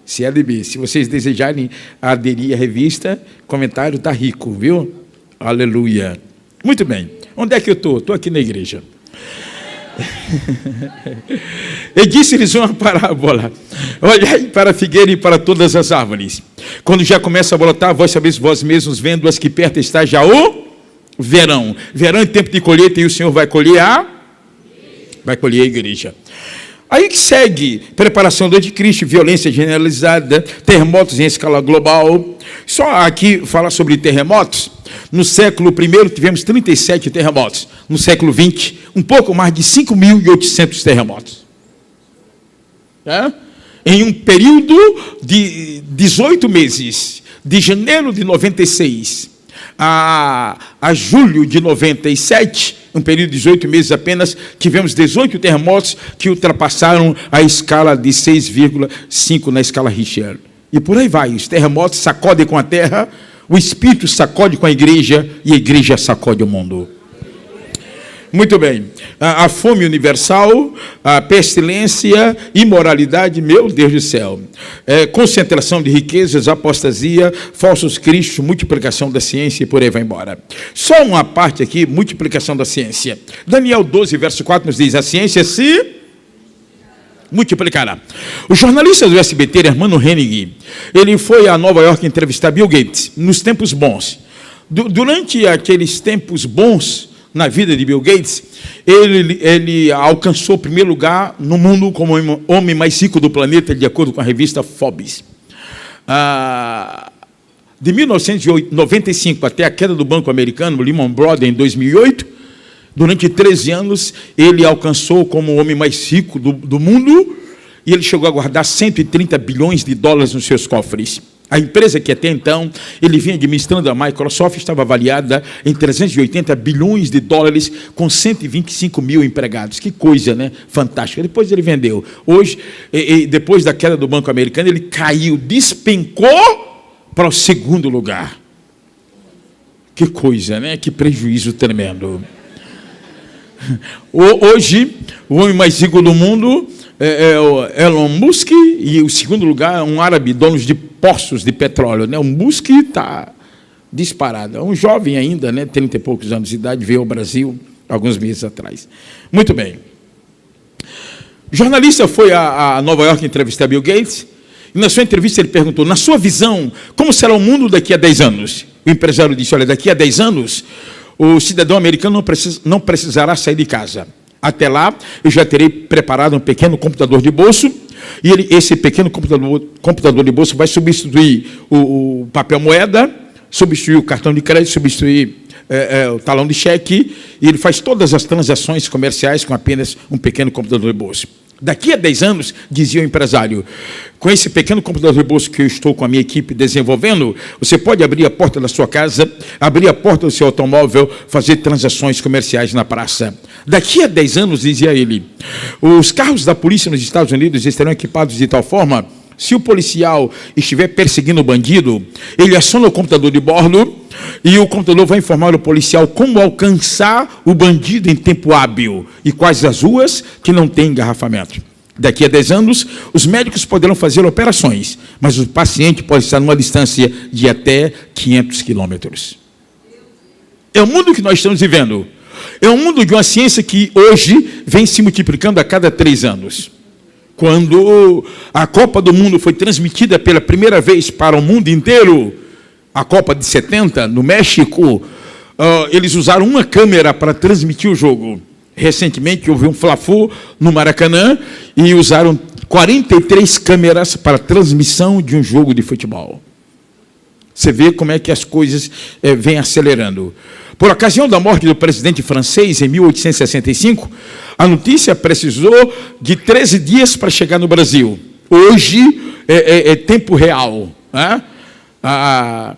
CADB. Se vocês desejarem aderir à revista, o comentário está rico, viu? Aleluia. Muito bem. Onde é que eu estou? Estou aqui na igreja. E disse-lhes uma parábola: olhai para a figueira e para todas as árvores. Quando já começa a brotar, vós sabeis vós mesmos, vendo as que perto está já o verão. Verão é tempo de colheita e o Senhor vai colher a igreja. Aí que segue preparação do anticristo, violência generalizada, terremotos em escala global. Só aqui falar sobre terremotos. No século I tivemos 37 terremotos. No século XX, um pouco mais de 5.800 terremotos. Em um período de 18 meses, de janeiro de 96 a julho de 97, um período de 18 meses apenas, tivemos 18 terremotos que ultrapassaram a escala de 6,5 na escala Richter. E por aí vai, os terremotos sacodem com a terra, o Espírito sacode com a igreja e a igreja sacode o mundo. Muito bem. A fome universal, a pestilência, imoralidade, meu Deus do céu. Concentração de riquezas, apostasia, falsos cristos, multiplicação da ciência e por aí vai embora. Só uma parte aqui, multiplicação da ciência. Daniel 12, verso 4 nos diz, a ciência se multiplicará. O jornalista do SBT, Hermano Hennig, ele foi a Nova York entrevistar Bill Gates, nos tempos bons. Durante aqueles tempos bons, na vida de Bill Gates, ele alcançou o primeiro lugar no mundo como o homem mais rico do planeta, de acordo com a revista Forbes. De 1995 até a queda do banco americano, Lehman Brothers, em 2008, durante 13 anos, ele alcançou como o homem mais rico do mundo, e ele chegou a guardar 130 bilhões de dólares nos seus cofres. A empresa que até então ele vinha administrando, a Microsoft, estava avaliada em 380 bilhões de dólares, com 125 mil empregados. Que coisa, né? Fantástica. Depois ele vendeu. Hoje, depois da queda do banco americano, ele caiu, despencou para o segundo lugar. Que coisa, né? Que prejuízo tremendo. Hoje, o homem mais rico do mundo é o Elon Musk, e o segundo lugar é um árabe, dono de poços de petróleo, né? O Musk está disparado. É um jovem ainda, né? 30 e poucos anos de idade, veio ao Brasil alguns meses atrás. Muito bem. O jornalista foi a Nova York entrevistar Bill Gates, e na sua entrevista ele perguntou, na sua visão, como será o mundo daqui a 10 anos? O empresário disse, olha, daqui a 10 anos, o cidadão americano não precisará sair de casa. Até lá, eu já terei preparado um pequeno computador de bolso, e esse pequeno computador de bolso vai substituir o papel moeda, substituir o cartão de crédito, substituir o talão de cheque, e ele faz todas as transações comerciais com apenas um pequeno computador de bolso. Daqui a 10 anos, dizia o empresário, com esse pequeno computador de bolso que eu estou com a minha equipe desenvolvendo, você pode abrir a porta da sua casa, abrir a porta do seu automóvel, fazer transações comerciais na praça. Daqui a 10 anos, dizia ele, os carros da polícia nos Estados Unidos estarão equipados de tal forma, se o policial estiver perseguindo o bandido, ele aciona o computador de bordo e o computador vai informar o policial como alcançar o bandido em tempo hábil e quais as ruas que não têm engarrafamento. Daqui a 10 anos, os médicos poderão fazer operações, mas o paciente pode estar numa distância de até 500 quilômetros. É o mundo que nós estamos vivendo. É um mundo de uma ciência que hoje vem se multiplicando a cada 3 anos. Quando a Copa do Mundo foi transmitida pela primeira vez para o mundo inteiro, a Copa de 70, no México, eles usaram uma câmera para transmitir o jogo. Recentemente houve um Fla-Flu no Maracanã e usaram 43 câmeras para transmissão de um jogo de futebol. Você vê como é que as coisas vêm acelerando. Por ocasião da morte do presidente francês, em 1865, a notícia precisou de 13 dias para chegar no Brasil. Hoje é tempo real. Né? A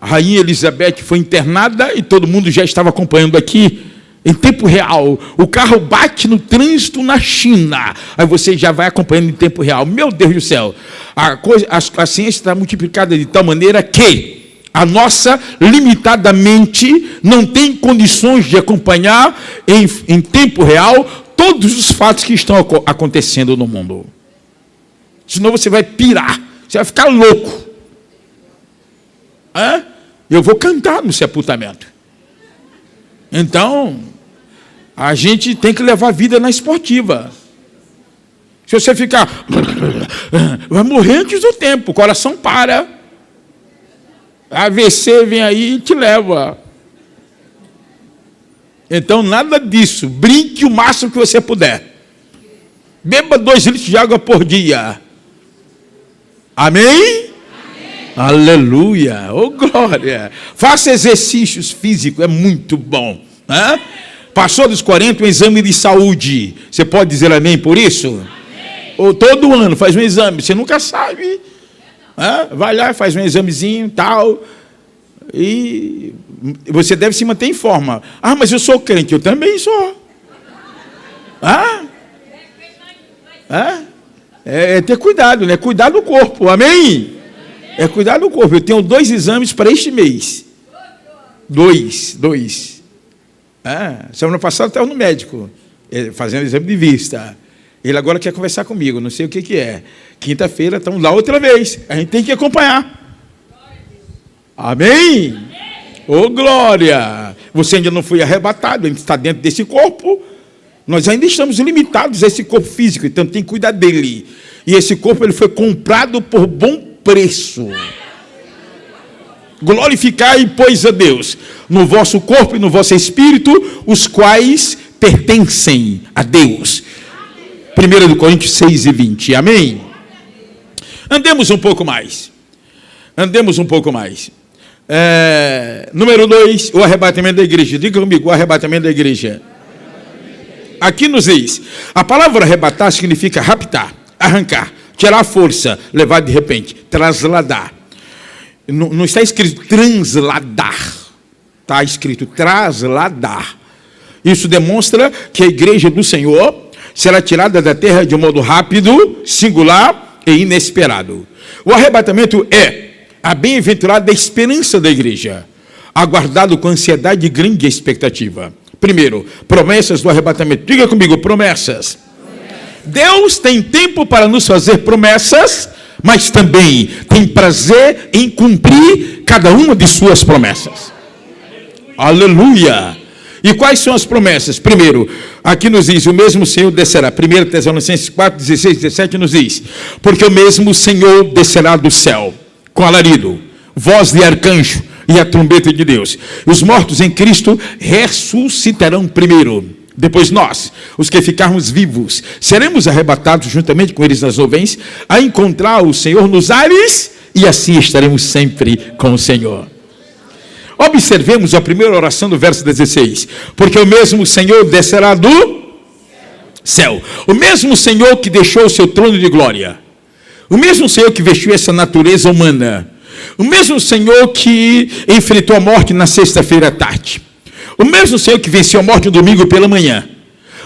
rainha Elizabeth foi internada e todo mundo já estava acompanhando aqui, em tempo real. O carro bate no trânsito na China, aí você já vai acompanhando em tempo real. Meu Deus do céu, a ciência está multiplicada de tal maneira que a nossa, limitadamente, não tem condições de acompanhar em tempo real todos os fatos que estão acontecendo no mundo. Senão você vai pirar, você vai ficar louco. Eu vou cantar no sepultamento. Então, a gente tem que levar a vida na esportiva. Se você ficar, vai morrer antes do tempo, o coração para. A AVC vem aí e te leva. Então, nada disso. Brinque o máximo que você puder. Beba 2 litros de água por dia. Amém? Amém. Aleluia. Oh, glória. Faça exercícios físicos, é muito bom. Né? Passou dos 40, um exame de saúde. Você pode dizer amém por isso? Amém. Ou todo ano faz um exame, você nunca sabe. Vai lá, faz um examezinho, tal, e você deve se manter em forma. Mas eu sou crente, eu também sou. É ter cuidado, né? Cuidar do corpo, amém? É cuidar do corpo. Eu tenho 2 exames para este mês. 2. Semana passada estava no médico, fazendo exame de vista. Ele agora quer conversar comigo, não sei o que é. Quinta-feira estamos lá outra vez. A gente tem que acompanhar. Amém? Ô, glória! Você ainda não foi arrebatado, a gente está dentro desse corpo. Nós ainda estamos limitados a esse corpo físico, então tem que cuidar dele. E esse corpo ele foi comprado por bom preço. Glorificai, pois, a Deus no vosso corpo e no vosso espírito, os quais pertencem a Deus. 1 Coríntios 6:20. Amém? Andemos um pouco mais. Número 2, o arrebatamento da igreja. Diga comigo, o arrebatamento da igreja. Aqui nos diz, a palavra arrebatar significa raptar, arrancar, tirar a força, levar de repente, trasladar. Não está escrito transladar, está escrito trasladar. Isso demonstra que a igreja do Senhor será tirada da terra de um modo rápido, singular e inesperado. O arrebatamento é a bem-aventurada esperança da igreja, aguardado com ansiedade e grande expectativa. Primeiro, promessas do arrebatamento. Diga comigo, promessas. Deus tem tempo para nos fazer promessas, mas também tem prazer em cumprir cada uma de suas promessas. Aleluia! E quais são as promessas? Primeiro, aqui nos diz, o mesmo Senhor descerá. 1 Tessalonicenses 4, 16, 17 nos diz, porque o mesmo Senhor descerá do céu, com alarido, voz de arcanjo e a trombeta de Deus. Os mortos em Cristo ressuscitarão primeiro. Depois nós, os que ficarmos vivos, seremos arrebatados juntamente com eles nas nuvens, a encontrar o Senhor nos ares, e assim estaremos sempre com o Senhor. Observemos a primeira oração do verso 16. Porque o mesmo Senhor descerá do céu. O mesmo Senhor que deixou o seu trono de glória. O mesmo Senhor que vestiu essa natureza humana. O mesmo Senhor que enfrentou a morte na sexta-feira à tarde. O mesmo Senhor que venceu a morte no domingo pela manhã.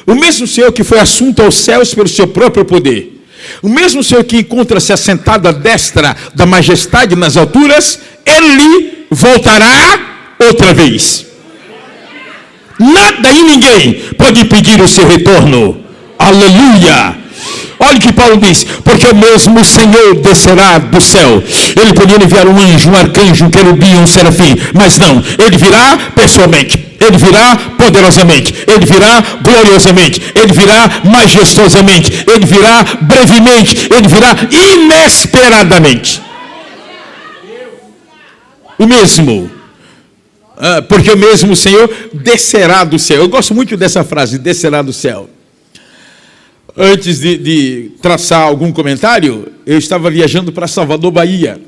O mesmo Senhor que foi assunto aos céus pelo seu próprio poder. O mesmo Senhor que encontra-se assentado à destra da majestade nas alturas, Ele voltará outra vez. Nada e ninguém pode impedir o seu retorno. Aleluia! Olha o que Paulo diz, porque o mesmo Senhor descerá do céu. Ele podia enviar um anjo, um arcanjo, um querubim, um serafim, mas não, ele virá pessoalmente, ele virá poderosamente, ele virá gloriosamente, ele virá majestosamente, ele virá brevemente, ele virá inesperadamente. O mesmo, porque o mesmo Senhor descerá do céu. Eu gosto muito dessa frase, descerá do céu. Antes de traçar algum comentário, eu estava viajando para Salvador, Bahia.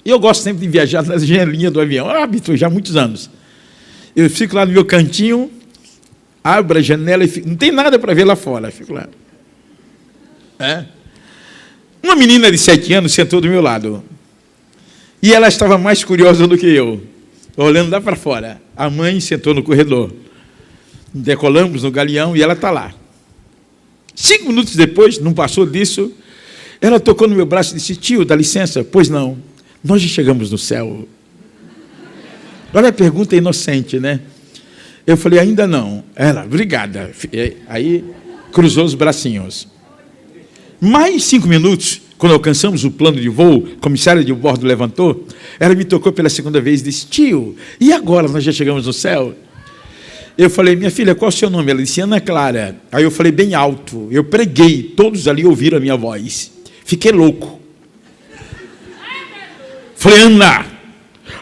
E eu gosto sempre de viajar na janelinha do avião. É um hábito já há muitos anos. Eu fico lá no meu cantinho, abro a janela e fico, não tem nada para ver lá fora. Fico lá. Uma menina de 7 anos sentou do meu lado. E ela estava mais curiosa do que eu, olhando lá para fora. A mãe sentou no corredor. Decolamos no galeão e ela está lá. 5 minutos depois, não passou disso, ela tocou no meu braço e disse, tio, dá licença. Pois não, nós já chegamos no céu. Olha a pergunta inocente, né? Eu falei, ainda não. Ela, obrigada. Aí, cruzou os bracinhos. Mais 5 minutos, quando alcançamos o plano de voo, o comissário de bordo levantou, ela me tocou pela segunda vez e disse, tio, e agora nós já chegamos no céu? Eu falei, minha filha, qual é o seu nome? Ela disse, Ana Clara. Aí eu falei bem alto, eu preguei, todos ali ouviram a minha voz. Fiquei louco. Falei, Ana,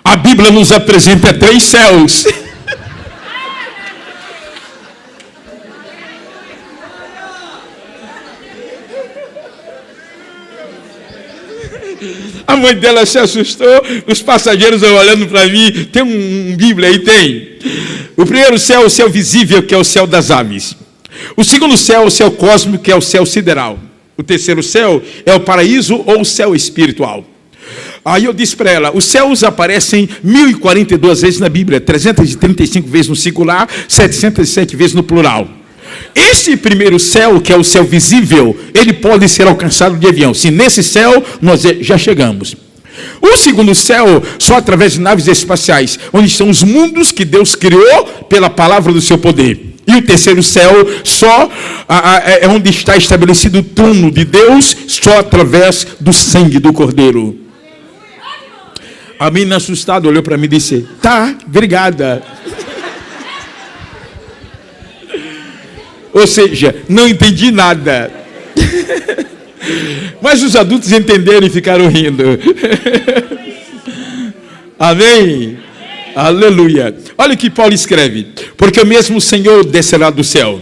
a Bíblia nos apresenta 3 céus. A mãe dela se assustou, os passageiros olhando para mim, tem um Bíblia aí? Tem. O primeiro céu é o céu visível, que é o céu das aves. O segundo céu é o céu cósmico, que é o céu sideral. O terceiro céu é o paraíso ou o céu espiritual. Aí eu disse para ela, os céus aparecem 1042 vezes na Bíblia, 335 vezes no singular, 707 vezes no plural. Esse primeiro céu, que é o céu visível, ele pode ser alcançado de avião. Se nesse céu nós já chegamos. O segundo céu, só através de naves espaciais, onde estão os mundos que Deus criou pela palavra do seu poder. E o terceiro céu, só é onde está estabelecido o trono de Deus, só através do sangue do Cordeiro. A menina assustada olhou para mim e disse: tá, obrigada. Ou seja, não entendi nada. Mas os adultos entenderam e ficaram rindo. Amém? Aleluia. Olha o que Paulo escreve: porque mesmo o Senhor descerá do céu.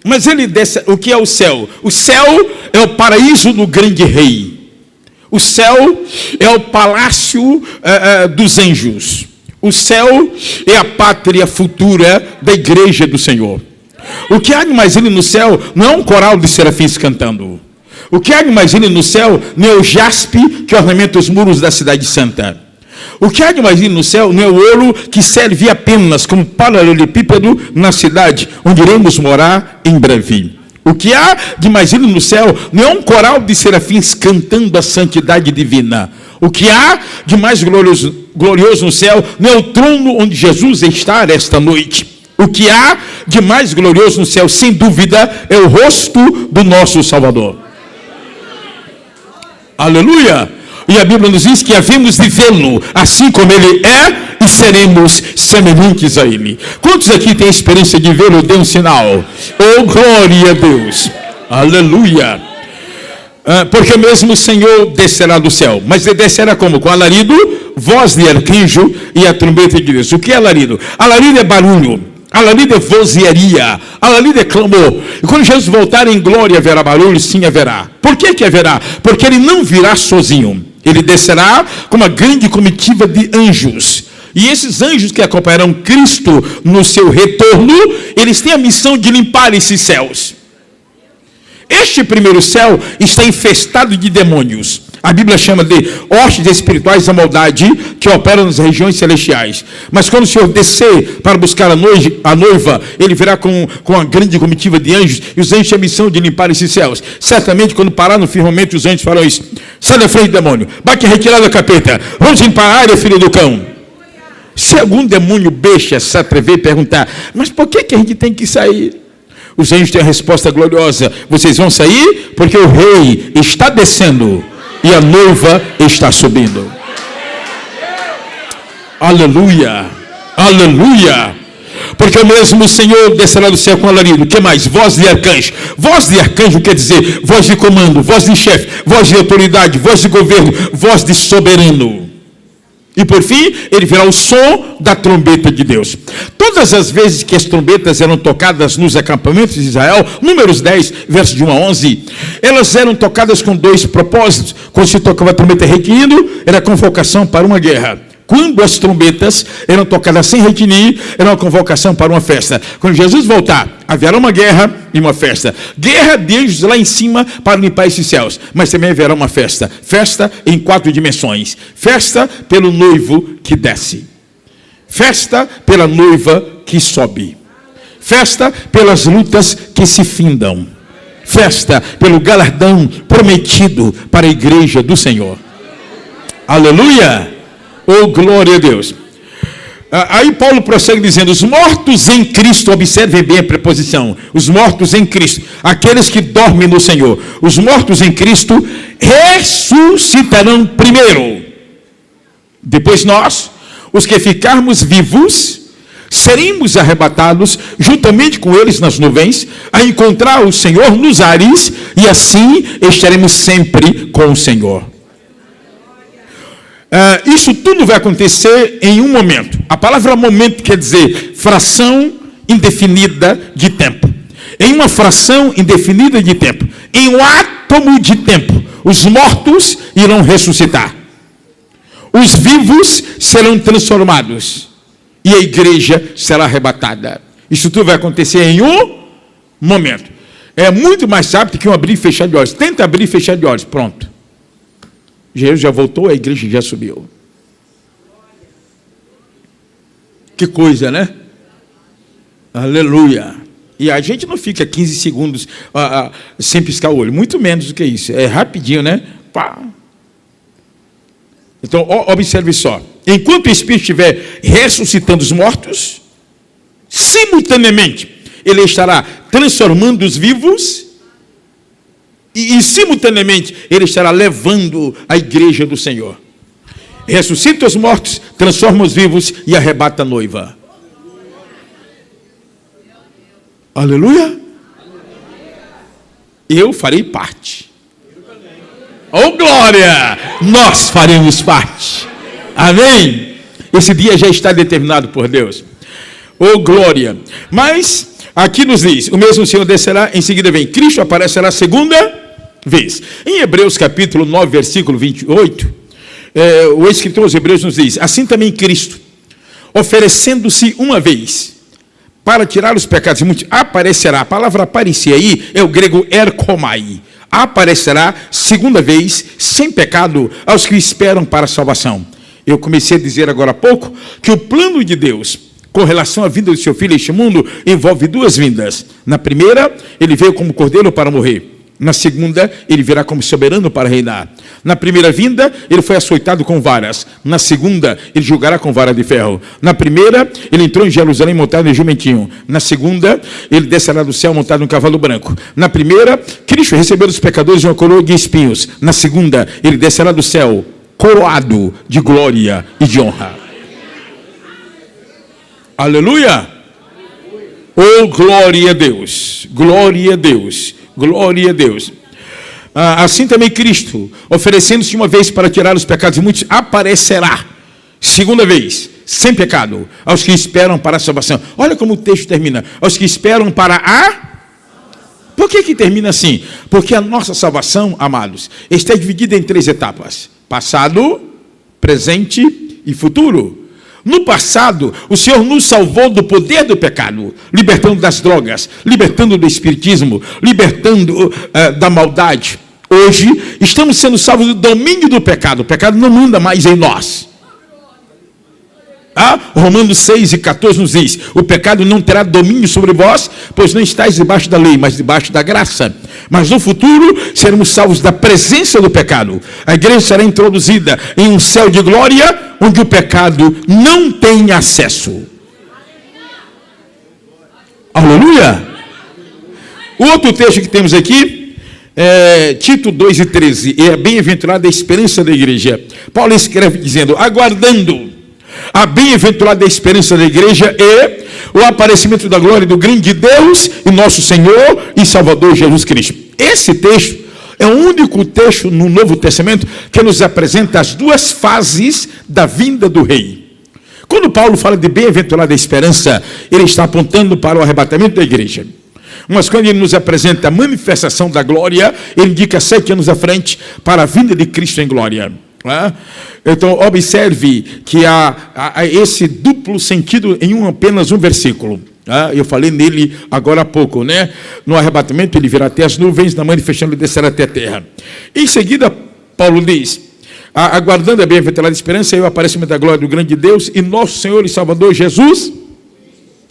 Mas ele desce. O que é o céu? O céu é o paraíso do grande rei. O céu é o palácio dos anjos. O céu é a pátria futura da igreja do Senhor. O que há de mais lindo no céu não é um coral de serafins cantando. O que há de mais lindo no céu não é o jaspe que ornamenta os muros da cidade santa. O que há de mais lindo no céu não é o ouro que serve apenas como paralelepípedo na cidade onde iremos morar em breve. O que há de mais lindo no céu não é um coral de serafins cantando a santidade divina. O que há de mais glorioso no céu não é o trono onde Jesus está esta noite. O que há de mais glorioso no céu, sem dúvida, é o rosto do nosso Salvador. Aleluia! E a Bíblia nos diz que havemos de vê-lo assim como ele é e seremos semelhantes a ele. Quantos aqui têm experiência de vê-lo? Dê um sinal. Oh, glória a Deus! Aleluia! Porque mesmo o Senhor descerá do céu. Mas ele descerá como? Com alarido, voz de arcanjo e a trombeta de Deus. O que é alarido? Alarido é barulho. Alarido é vozearia, alarido é clamor. E quando Jesus voltar em glória haverá barulho? Sim, haverá. Por que haverá? Porque ele não virá sozinho. Ele descerá com uma grande comitiva de anjos. E esses anjos que acompanharão Cristo no seu retorno, eles têm a missão de limpar esses céus. Este primeiro céu está infestado de demônios. A Bíblia chama de hostes espirituais da maldade que operam nas regiões celestiais. Mas quando o Senhor descer para buscar a noiva, ele virá com uma grande comitiva de anjos, e os anjos têm a missão de limpar esses céus. Certamente, quando parar no firmamento, os anjos farão isso. Sai da frente, demônio. Bate retirada, capeta. Vamos limpar a área, filho do cão. Se algum demônio besta se atrever e perguntar: mas por que a gente tem que sair? Os anjos têm a resposta gloriosa: vocês vão sair porque o rei está descendo e a noiva está subindo. Aleluia, aleluia. Porque mesmo o Senhor descerá do céu com alarido. O que mais? Voz de arcanjo. Voz de arcanjo quer dizer voz de comando, voz de chefe, voz de autoridade, voz de governo, voz de soberano. E por fim, ele virá o som da trombeta de Deus. Todas as vezes que as trombetas eram tocadas nos acampamentos de Israel, Números 10, versos de 1 a 11, elas eram tocadas com dois propósitos. Quando se tocava a trombeta requinindo, era convocação para uma guerra. Quando as trombetas eram tocadas sem retinir, era uma convocação para uma festa. Quando Jesus voltar, haverá uma guerra e uma festa. Guerra de anjos lá em cima para limpar esses céus. Mas também haverá uma festa. Festa em 4 dimensões. Festa pelo noivo que desce. Festa pela noiva que sobe. Festa pelas lutas que se findam. Festa pelo galardão prometido para a igreja do Senhor. Aleluia! Oh, glória a Deus. Aí Paulo prossegue dizendo: os mortos em Cristo, observem bem a preposição, os mortos em Cristo, aqueles que dormem no Senhor, os mortos em Cristo ressuscitarão primeiro. Depois nós, os que ficarmos vivos, seremos arrebatados juntamente com eles nas nuvens, a encontrar o Senhor nos ares, e assim estaremos sempre com o Senhor. Isso tudo vai acontecer em um momento. A palavra momento quer dizer fração indefinida de tempo. Em uma fração indefinida de tempo, em um átomo de tempo, os mortos irão ressuscitar. Os vivos serão transformados. E a igreja será arrebatada. Isso tudo vai acontecer em um momento. É muito mais rápido que um abrir e fechar de olhos. Tenta abrir e fechar de olhos. Pronto. Jesus já voltou, a igreja já subiu. Que coisa, né? Aleluia. E a gente não fica 15 segundos sem piscar o olho. Muito menos do que isso. É rapidinho, né? Pá. Então, observe só. Enquanto o Espírito estiver ressuscitando os mortos, simultaneamente, ele estará transformando os vivos e simultaneamente, ele estará levando a igreja do Senhor. Ressuscita os mortos, transforma os vivos e arrebata a noiva. Aleluia. Eu farei parte. Oh, glória! Nós faremos parte. Amém? Esse dia já está determinado por Deus. Oh, glória! Mas, aqui nos diz, o mesmo Senhor descerá, em seguida vem Cristo, aparecerá a segunda vez. Em Hebreus capítulo 9, versículo 28, o escritor aos Hebreus nos diz, assim também Cristo, oferecendo-se uma vez, para tirar os pecados de muitos, aparecerá. A palavra aparecer aí é o grego erkomai. Aparecerá segunda vez, sem pecado, aos que o esperam para a salvação. Eu comecei a dizer agora há pouco que o plano de Deus com relação à vinda do seu filho a este mundo envolve duas vindas. Na primeira, ele veio como cordeiro para morrer. Na segunda, ele virá como soberano para reinar. Na primeira vinda, ele foi açoitado com varas. Na segunda, ele julgará com vara de ferro. Na primeira, ele entrou em Jerusalém montado em jumentinho. Na segunda, ele descerá do céu montado em um cavalo branco. Na primeira, Cristo recebeu dos pecadores uma coroa de espinhos. Na segunda, ele descerá do céu coroado de glória e de honra. Aleluia! Oh, glória a Deus! Glória a Deus! Glória a Deus. Assim também Cristo, oferecendo-se uma vez para tirar os pecados de muitos, aparecerá, segunda vez, sem pecado, aos que esperam para a salvação. Olha como o texto termina. Aos que esperam para a... Por que termina assim? Porque a nossa salvação, amados, está dividida em três etapas. Passado, presente e futuro. No passado, o Senhor nos salvou do poder do pecado, libertando das drogas, libertando do espiritismo, libertando da maldade. Hoje, estamos sendo salvos do domínio do pecado. O pecado não manda mais em nós. Romanos 6 e 14 nos diz, o pecado não terá domínio sobre vós, pois não estáis debaixo da lei, mas debaixo da graça. Mas no futuro, seremos salvos da presença do pecado. A igreja será introduzida em um céu de glória, onde o pecado não tem acesso. Aleluia! O outro texto que temos aqui, Tito 2 e 13, é a bem-aventurada esperança da igreja. Paulo escreve dizendo, aguardando a bem-aventurada esperança da igreja e o aparecimento da glória do grande Deus e nosso Senhor e Salvador Jesus Cristo. Esse texto é o único texto no Novo Testamento que nos apresenta as duas fases da vinda do rei. Quando Paulo fala de bem-aventurada esperança, ele está apontando para o arrebatamento da igreja. Mas quando ele nos apresenta a manifestação da glória, ele indica 7 anos à frente para a vinda de Cristo em glória. Então observe que há esse duplo sentido em apenas um versículo. Eu falei nele agora há pouco, né? No arrebatamento ele virá até as nuvens, na manifestação ele descerá até a terra. Em seguida Paulo diz, aguardando a bem-aventurada esperança e o aparecimento da glória do grande Deus e nosso Senhor e Salvador Jesus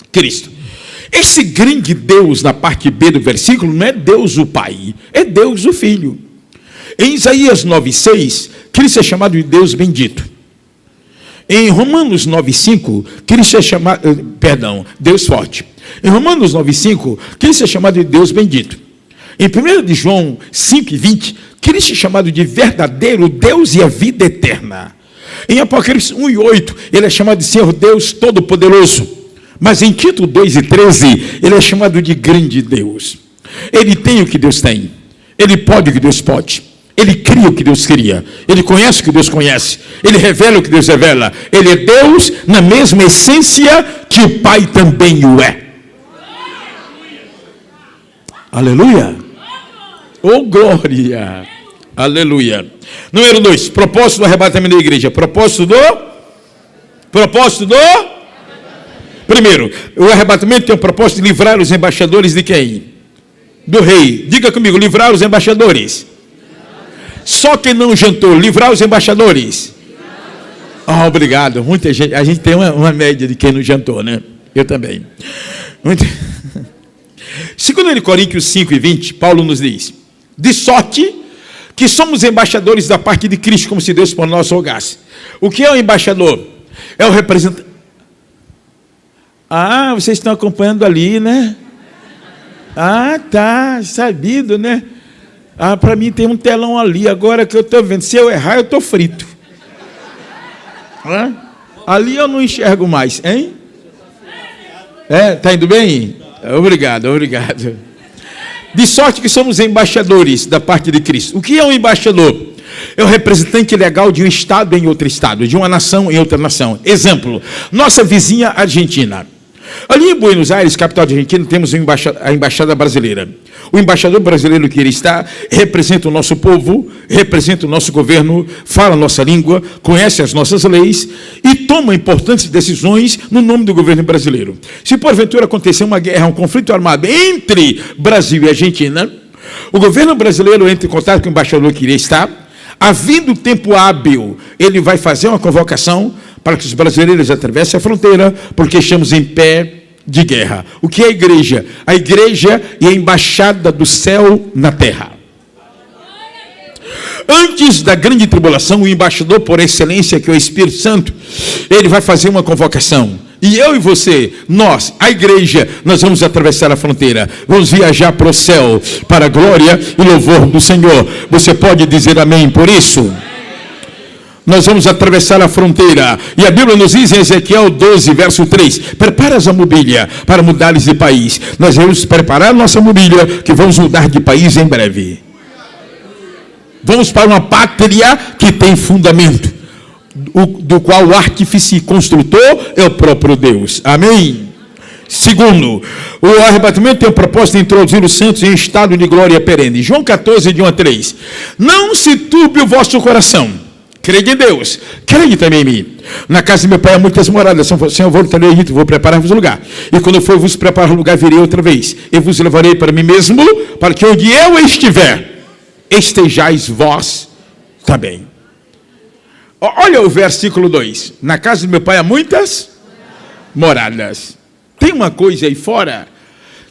Cristo. Esse grande Deus na parte B do versículo não é Deus o Pai, é Deus o Filho. Em Isaías 9,6, Cristo é chamado de Deus bendito. Em Romanos 9,5, Cristo é chamado, Deus forte. Em Romanos 9,5, Cristo é chamado de Deus bendito. Em 1 de João 5,20, Cristo é chamado de verdadeiro Deus e a vida eterna. Em Apocalipse 1,8, ele é chamado de Senhor Deus Todo-Poderoso. Mas em Tito 2,13, ele é chamado de grande Deus. Ele tem o que Deus tem. Ele pode o que Deus pode. Ele cria o que Deus cria. Ele conhece o que Deus conhece. Ele revela o que Deus revela. Ele é Deus na mesma essência que o Pai também o é. Aleluia. Oh, glória. Aleluia. Número 2. Propósito do arrebatamento da igreja. Propósito do... Primeiro, o arrebatamento tem o propósito de livrar os embaixadores de quem? Do rei. Diga comigo, livrar os embaixadores. Só quem não jantou, livrar os embaixadores. Obrigado. Muita gente, a gente tem uma média de quem não jantou, né? Eu também. Segundo Coríntios 5:20, Paulo nos diz, de sorte que somos embaixadores da parte de Cristo, como se Deus por nós rogasse. O que é o embaixador? É o representante. Ah, vocês estão acompanhando ali, né? Ah, tá, sabido, né? Ah, para mim tem um telão ali, agora que eu estou vendo. Se eu errar, eu estou frito. Ali eu não enxergo mais, hein? Tá indo bem? Obrigado. De sorte que somos embaixadores da parte de Cristo. O que é um embaixador? É o representante legal de um estado em outro estado, de uma nação em outra nação. Exemplo, nossa vizinha Argentina. Ali em Buenos Aires, capital de Argentina, temos a embaixada brasileira. O embaixador brasileiro que ele está representa o nosso povo, representa o nosso governo, fala a nossa língua, conhece as nossas leis e toma importantes decisões no nome do governo brasileiro. Se porventura acontecer uma guerra, um conflito armado entre Brasil e Argentina, o governo brasileiro entra em contato com o embaixador que ele está, havendo tempo hábil, ele vai fazer uma convocação para que os brasileiros atravessem a fronteira, porque estamos em pé de guerra. O que é a igreja? A igreja é a embaixada do céu na terra. Antes da grande tribulação, o embaixador por excelência, que é o Espírito Santo, ele vai fazer uma convocação. E eu e você, nós, a igreja, nós vamos atravessar a fronteira, vamos viajar para o céu, para a glória e louvor do Senhor. Você pode dizer amém por isso? Nós vamos atravessar a fronteira, e a Bíblia nos diz em Ezequiel 12, verso 3, preparas a mobília para mudares de país. Nós vamos preparar nossa mobília, que vamos mudar de país em breve. Vamos para uma pátria que tem fundamento, do qual o artífice e construtor é o próprio Deus. Amém? Segundo, o arrebatamento tem o propósito de introduzir os santos em estado de glória perene. João 14, de 1 a 3. Não se turbe o vosso coração. Crede em Deus, crede também em mim. Na casa de meu pai há muitas moradas. Senhor, eu voltarei a Egito, vou preparar-vos um lugar. E quando eu for vos preparar um lugar, virei outra vez. Eu vos levarei para mim mesmo, para que onde eu estiver, estejais vós também. Olha o versículo 2. Na casa de meu pai há muitas moradas. Tem uma coisa aí fora,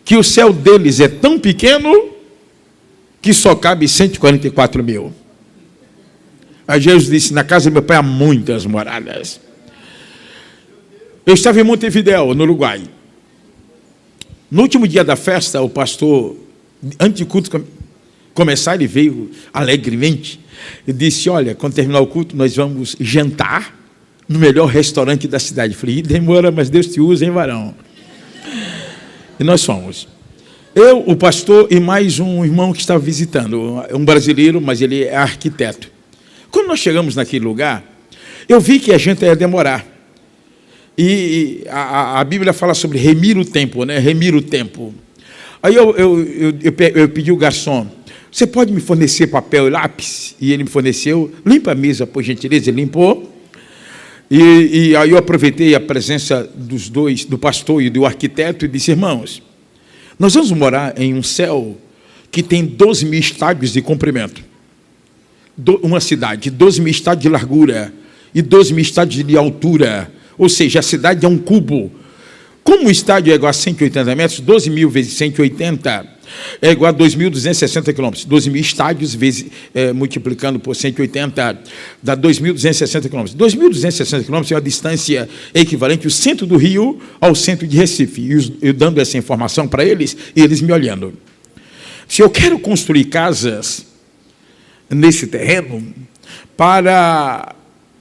que o céu deles é tão pequeno, que só cabe 144 mil. Aí Jesus disse, na casa do meu pai há muitas moradas. Eu estava em Montevidéu, no Uruguai. No último dia da festa, o pastor, antes de culto começar, ele veio alegremente e disse, olha, quando terminar o culto, nós vamos jantar no melhor restaurante da cidade. Eu falei, demora, mas Deus te usa, hein, varão? E nós fomos. Eu, o pastor e mais um irmão que estava visitando, um brasileiro, mas ele é arquiteto. Quando nós chegamos naquele lugar, eu vi que a gente ia demorar. E a Bíblia fala sobre remir o tempo, né? Remir o tempo. Aí eu pedi ao garçom, você pode me fornecer papel e lápis? E ele me forneceu. Limpa a mesa, por gentileza. Ele limpou. E aí eu aproveitei a presença dos dois, do pastor e do arquiteto, e disse, irmãos, nós vamos morar em um céu que tem 12 mil estádios de comprimento. Uma cidade, 12 mil estádios de largura e 12 mil estádios de altura, ou seja, a cidade é um cubo. Como o estádio é igual a 180 metros, 12 mil vezes 180 é igual a 2.260 quilômetros. 12 mil estádios vezes, multiplicando por 180, dá 2.260 quilômetros. 2.260 quilômetros é uma distância equivalente ao centro do Rio ao centro de Recife. E eu dando essa informação para eles, e eles me olhando. Se eu quero construir casas nesse terreno,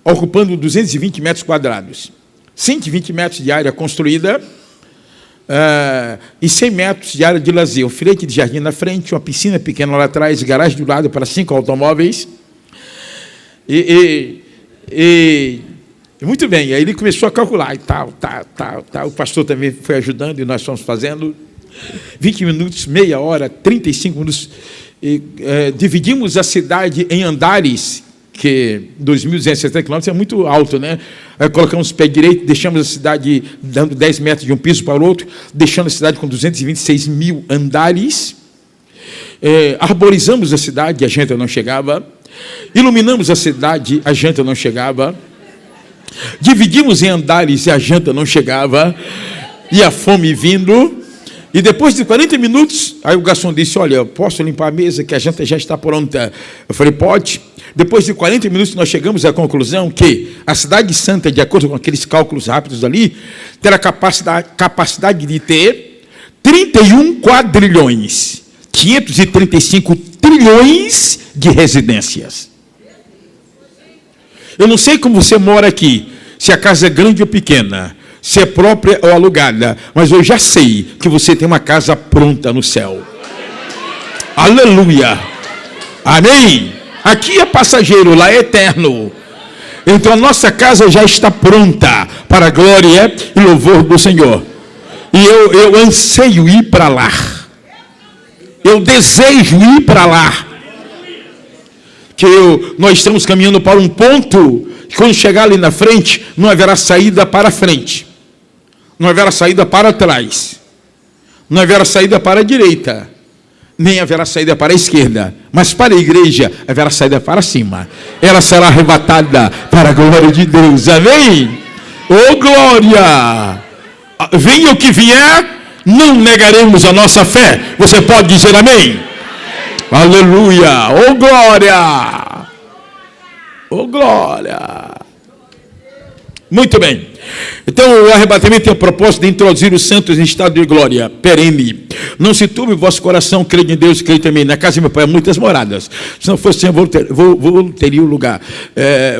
ocupando 220 metros quadrados, 120 metros de área construída e 100 metros de área de lazer, um filete de jardim na frente, uma piscina pequena lá atrás, garagem do lado para 5 automóveis. Muito bem, aí ele começou a calcular, e tal. O pastor também foi ajudando, e nós fomos fazendo 20 minutos, meia hora, 35 minutos. Dividimos a cidade em andares, que 2.260 quilômetros é muito alto, né? Colocamos o pé direito, deixamos a cidade dando 10 metros de um piso para o outro, deixando a cidade com 226 mil andares. Arborizamos a cidade, a gente não chegava. Iluminamos a cidade, a janta não chegava. Dividimos em andares e a janta não chegava. E a fome vindo. E depois de 40 minutos, aí o garçom disse, olha, posso limpar a mesa, que a janta já está pronta? Eu falei, pode. Depois de 40 minutos, nós chegamos à conclusão que a Cidade Santa, de acordo com aqueles cálculos rápidos ali, terá capacidade de ter 31 quadrilhões, 535 trilhões de residências. Eu não sei como você mora aqui, se a casa é grande ou pequena, se é própria ou alugada, mas eu já sei que você tem uma casa pronta no céu. Aleluia! Amém? Aqui é passageiro, lá é eterno. Então a nossa casa já está pronta para a glória e louvor do Senhor. E eu anseio ir para lá. Eu desejo ir para lá. Que nós estamos caminhando para um ponto que quando chegar ali na frente, não haverá saída para frente. Não haverá saída para trás. Não haverá saída para a direita. Nem haverá saída para a esquerda. Mas para a igreja, haverá saída para cima. Ela será arrebatada para a glória de Deus. Amém? Oh, glória! Venha o que vier, não negaremos a nossa fé. Você pode dizer amém? Aleluia! Oh, glória! Oh, glória! Muito bem. Então, o arrebatamento tem o propósito de introduzir os santos em estado de glória perene. Não se turbe o vosso coração, crede em Deus, crede também. Na casa de meu pai há muitas moradas. Se não fosse assim, teria o lugar.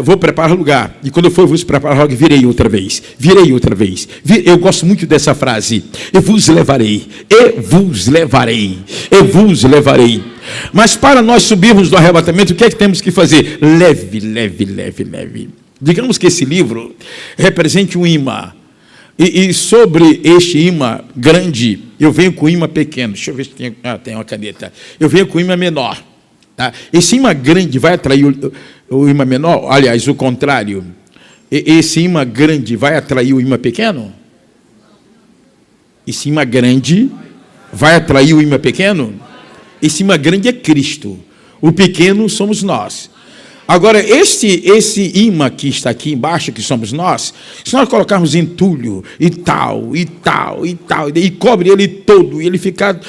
Vou preparar o lugar. E quando eu for vos preparar, virei outra vez. Virei outra vez. Eu gosto muito dessa frase. Eu vos levarei. Eu vos levarei. Eu vos levarei. Mas para nós subirmos do arrebatamento, o que é que temos que fazer? Leve, leve, leve, leve. Digamos que esse livro represente um imã. E sobre este imã grande, eu venho com um imã pequeno. Deixa eu ver se tem uma caneta. Eu venho com um imã menor. Tá? Esse imã grande vai atrair o imã menor? Aliás, o contrário. Esse imã grande vai atrair o imã pequeno? Esse imã grande vai atrair o imã pequeno? Esse imã grande é Cristo. O pequeno somos nós. Agora, esse imã que está aqui embaixo, que somos nós, se nós colocarmos entulho e tal, e cobre ele todo, e ele ficar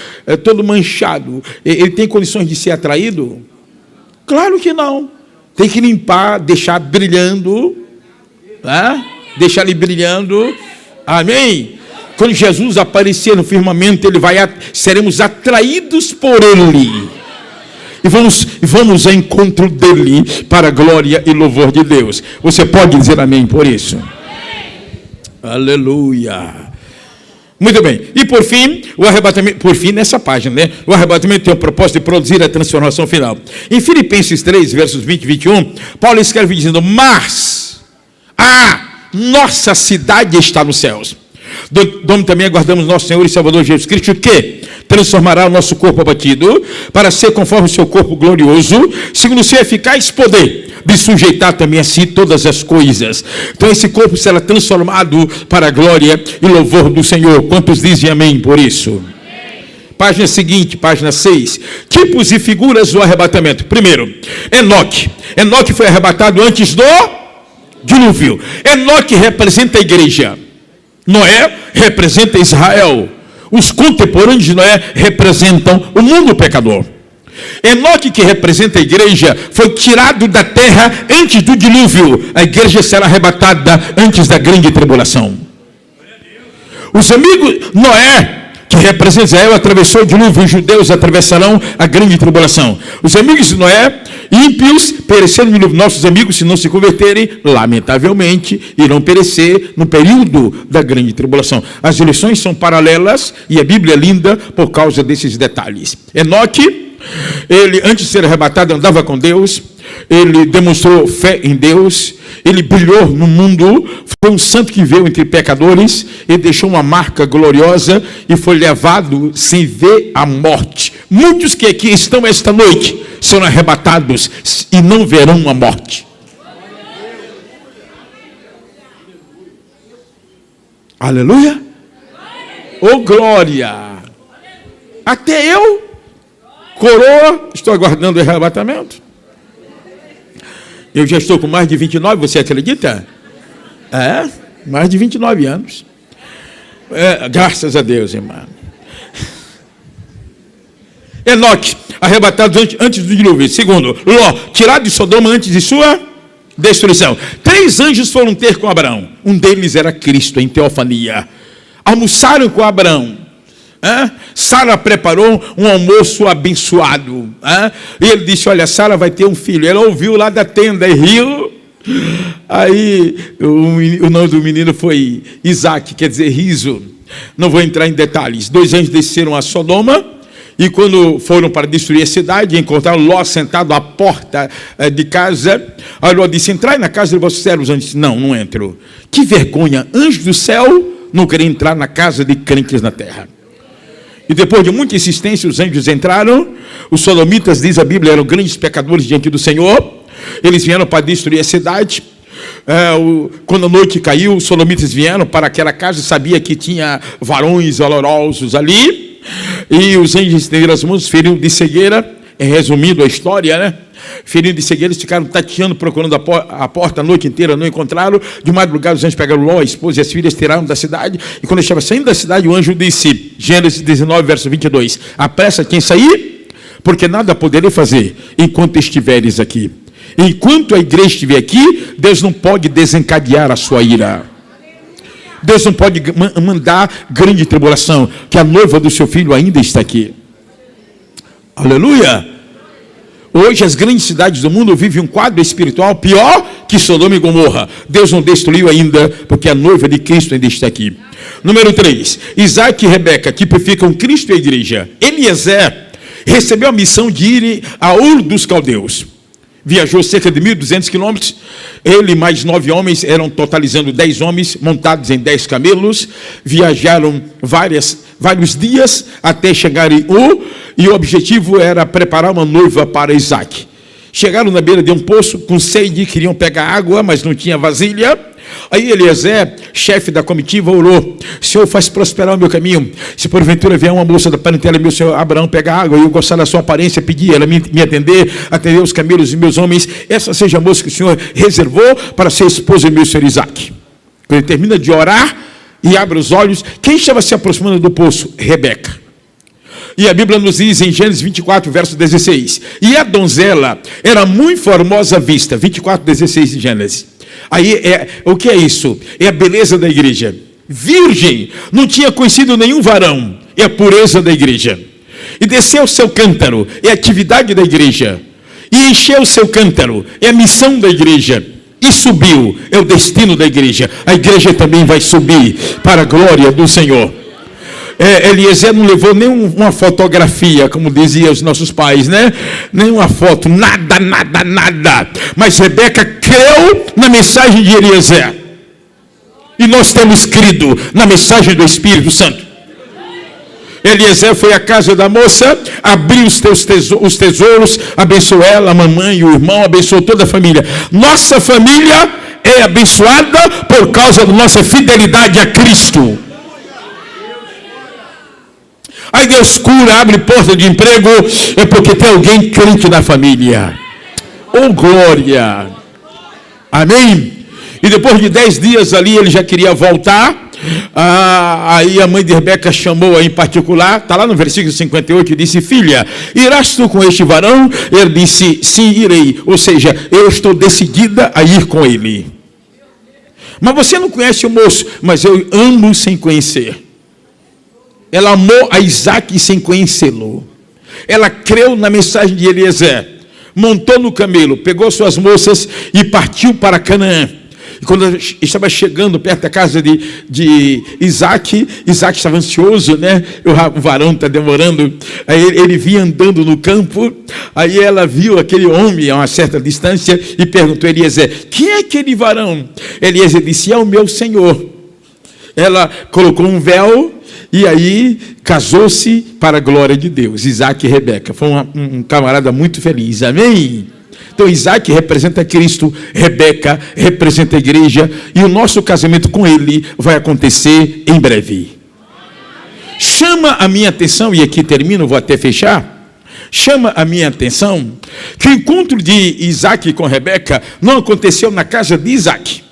todo manchado, ele tem condições de ser atraído? Claro que não. Tem que limpar, deixar brilhando, né? Deixar ele brilhando. Amém? Quando Jesus aparecer no firmamento, seremos atraídos por ele. E vamos ao encontro dele para a glória e louvor de Deus. Você pode dizer amém por isso? Amém. Aleluia. Muito bem. E por fim, o arrebatamento, nessa página, né? O arrebatamento tem o propósito de produzir a transformação final. Em Filipenses 3, versos 20 e 21, Paulo escreve dizendo, mas a nossa cidade está nos céus. Donde também aguardamos nosso Senhor e Salvador Jesus Cristo, que transformará o nosso corpo abatido para ser conforme o seu corpo glorioso, segundo o seu eficaz poder, de sujeitar também a si todas as coisas. Então esse corpo será transformado para a glória e louvor do Senhor. Quantos dizem amém por isso? Amém. Página seguinte, página 6. Tipos e figuras do arrebatamento. Primeiro, Enoque. Enoque foi arrebatado antes do dilúvio. Enoque representa a igreja. Noé representa Israel. Os contemporâneos de Noé representam o mundo pecador. Enoque, que representa a igreja, foi tirado da terra antes do dilúvio. A igreja será arrebatada antes da grande tribulação. Os amigos, Noé, que representa Israel, atravessou o dilúvio. Os judeus atravessarão a grande tribulação. Os amigos de Noé, ímpios, pereceram no dilúvio. Nossos amigos, se não se converterem, lamentavelmente, irão perecer no período da grande tribulação. As lições são paralelas e a Bíblia é linda por causa desses detalhes. Enoque, ele, antes de ser arrebatado, andava com Deus. Ele demonstrou fé em Deus. Ele brilhou no mundo. Foi um santo que veio entre pecadores. Ele deixou uma marca gloriosa e foi levado sem ver a morte. Muitos que aqui estão esta noite serão arrebatados e não verão a morte. Aleluia. Oh, glória. Até eu, coroa, estou aguardando o arrebatamento. Eu já estou com mais de 29, você acredita? Mais de 29 anos. Graças a Deus, irmão. Enoque, arrebatado antes do dilúvio. Segundo, Ló, tirado de Sodoma antes de sua destruição. 3 anjos foram ter com Abraão. Um deles era Cristo em teofania. Almoçaram com Abraão. Sara preparou um almoço abençoado. E ele disse: olha, Sara vai ter um filho. Ela ouviu lá da tenda e riu. Aí o nome do menino foi Isaac, quer dizer riso. Não vou entrar em detalhes. 2 anjos desceram a Sodoma. E quando foram para destruir a cidade, encontraram Ló sentado à porta de casa. Aí Ló disse: entrai na casa de vossos servos. Antes, não entro. Que vergonha, anjos do céu não querem entrar na casa de crentes na terra. E depois de muita insistência, os anjos entraram. Os sodomitas, diz a Bíblia, eram grandes pecadores diante do Senhor. Eles vieram para destruir a cidade. Quando a noite caiu, os sodomitas vieram para aquela casa. Sabia que tinha varões valorosos ali. E os anjos estenderam as mãos, feriram de cegueira. Resumindo a história, né? Feriram de cegueira, eles ficaram tateando, procurando a porta a noite inteira, não encontraram. De madrugada, os anjos pegaram Ló, a esposa e as filhas, tiraram da cidade. E quando estava saindo da cidade, o anjo disse, Gênesis 19, verso 22, apressa-te em sair, porque nada poderei fazer enquanto estiveres aqui. Enquanto a igreja estiver aqui, Deus não pode desencadear a sua ira. Deus não pode mandar grande tribulação, que a noiva do seu filho ainda está aqui. Aleluia! Hoje as grandes cidades do mundo vivem um quadro espiritual pior que Sodoma e Gomorra. Deus não destruiu ainda, porque a noiva de Cristo ainda está aqui. Número 3, Isaac e Rebeca tipificam Cristo e a igreja. Eliezer recebeu a missão de ir a Ur dos Caldeus. Viajou cerca de 1.200 quilômetros. Ele mais 9 homens, eram totalizando 10 homens, montados em 10 camelos. Viajaram vários dias até chegar em Ur. E o objetivo era preparar uma noiva para Isaac. Chegaram na beira de um poço, com sede, queriam pegar água, mas não tinha vasilha. Aí Eliezer, chefe da comitiva, orou: Senhor, faz prosperar o meu caminho. Se porventura vier uma moça da parentela meu senhor Abraão pegar água, e eu gostar da sua aparência, pedir ela me atender os camelos e meus homens, essa seja a moça que o Senhor reservou para ser esposa do meu senhor Isaac. Quando ele termina de orar e abre os olhos, quem estava se aproximando do poço? Rebeca. E a Bíblia nos diz em Gênesis 24, verso 16, e a donzela era muito formosa à vista. 24, 16 de Gênesis. Aí, o que é isso? É a beleza da igreja. Virgem, não tinha conhecido nenhum varão. É a pureza da igreja. E desceu o seu cântaro, é a atividade da igreja. E encheu o seu cântaro, é a missão da igreja. E subiu, é o destino da igreja. A igreja também vai subir para a glória do Senhor. Eliezer não levou nenhuma fotografia, como diziam os nossos pais, né? Nenhuma foto, nada. Mas Rebeca creu na mensagem de Eliezer. E nós temos crido na mensagem do Espírito Santo. Eliezer foi à casa da moça, abriu os tesouros, abençoou ela, a mamãe e o irmão, abençoou toda a família. Nossa família é abençoada por causa da nossa fidelidade a Cristo. Aí Deus cura, abre porta de emprego, é porque tem alguém crente na família. Oh, glória! Amém? E depois de 10 dias ali, ele já queria voltar. Aí a mãe de Rebeca chamou em particular, está lá no versículo 58, e disse: filha, irás tu com este varão? Ele disse: sim, irei. Ou seja, eu estou decidida a ir com ele. Mas você não conhece o moço, mas eu amo sem conhecer. Ela amou a Isaac sem conhecê-lo. Ela creu na mensagem de Eliezer. Montou no camelo, pegou suas moças e partiu para Canaã. E quando estava chegando perto da casa de Isaac, Isaac estava ansioso, né? O varão está demorando. Aí ele vinha andando no campo. Aí ela viu aquele homem a uma certa distância e perguntou a Eliezer: quem é aquele varão? Eliezer disse: é o meu senhor. Ela colocou um véu e aí casou-se para a glória de Deus. Isaac e Rebeca. Foi um camarada muito feliz. Amém? Então Isaac representa Cristo, Rebeca representa a igreja, e o nosso casamento com ele vai acontecer em breve. Chama a minha atenção, e aqui termino, vou até fechar. Chama a minha atenção que o encontro de Isaac com Rebeca não aconteceu na casa de Isaac.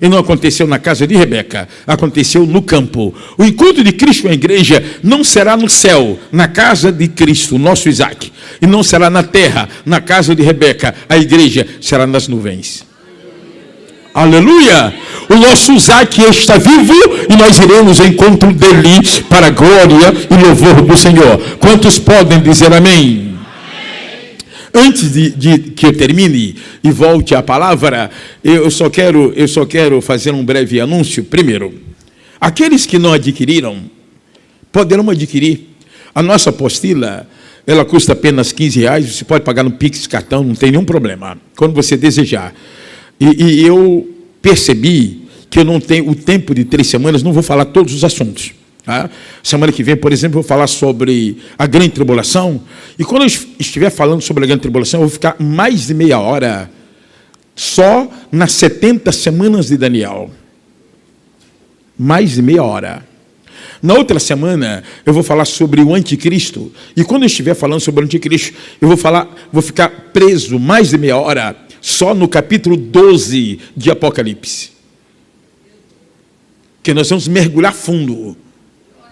E não aconteceu na casa de Rebeca, aconteceu no campo. O encontro de Cristo com a igreja não será no céu, na casa de Cristo, nosso Isaac. E não será na terra, na casa de Rebeca. A igreja será nas nuvens. Aleluia! O nosso Isaac está vivo e nós iremos ao encontro dele para a glória e louvor do Senhor. Quantos podem dizer amém? Antes de que eu termine e volte à palavra, eu só quero fazer um breve anúncio. Primeiro, aqueles que não adquiriram, poderão adquirir. A nossa apostila, ela custa apenas R$15, você pode pagar no Pix, cartão, não tem nenhum problema, quando você desejar. E eu percebi que eu não tenho o tempo de 3 semanas, não vou falar todos os assuntos. Tá? Semana que vem, por exemplo, eu vou falar sobre a grande tribulação. E quando eu estiver falando sobre a grande tribulação, eu vou ficar mais de meia hora só nas 70 semanas de Daniel. Mais de meia hora. Na outra semana, eu vou falar sobre o anticristo. E quando eu estiver falando sobre o anticristo, eu vou ficar preso mais de meia hora só no capítulo 12 de Apocalipse. Que nós vamos mergulhar fundo.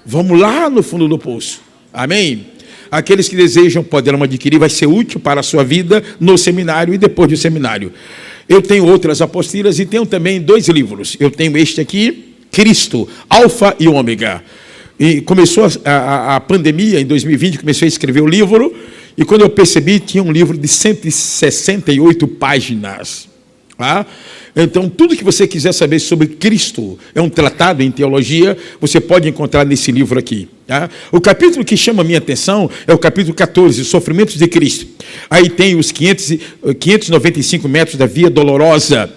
Vamos lá no fundo do poço. Amém? Aqueles que desejam poderão adquirir, vai ser útil para a sua vida no seminário e depois do seminário. Eu tenho outras apostilas e tenho também 2 livros. Eu tenho este aqui, Cristo, Alfa e Ômega. E começou a pandemia, em 2020, comecei a escrever o livro, e quando eu percebi, tinha um livro de 168 páginas. Tá? Então, tudo que você quiser saber sobre Cristo, é um tratado em teologia, você pode encontrar nesse livro aqui. Tá? O capítulo que chama a minha atenção é o capítulo 14, Sofrimentos de Cristo. Aí tem os 595 metros da via dolorosa,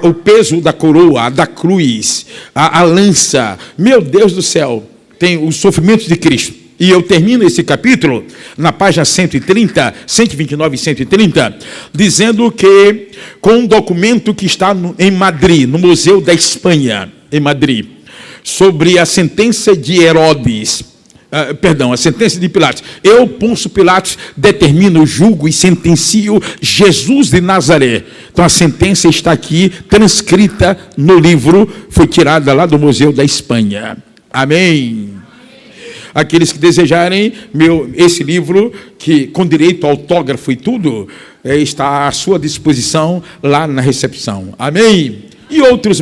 o peso da coroa, da cruz, a lança. Meu Deus do céu, tem os sofrimentos de Cristo. E eu termino esse capítulo, na página 130, 129 e 130, dizendo que, com um documento que está em Madrid, no Museu da Espanha, em Madrid, sobre a sentença de Herodes, a sentença de Pilatos. Eu, Pôncio Pilatos, determino, julgo e sentencio Jesus de Nazaré. Então a sentença está aqui, transcrita no livro, foi tirada lá do Museu da Espanha. Amém. Aqueles que desejarem, esse livro, que com direito ao autógrafo e tudo, está à sua disposição lá na recepção. Amém? E outros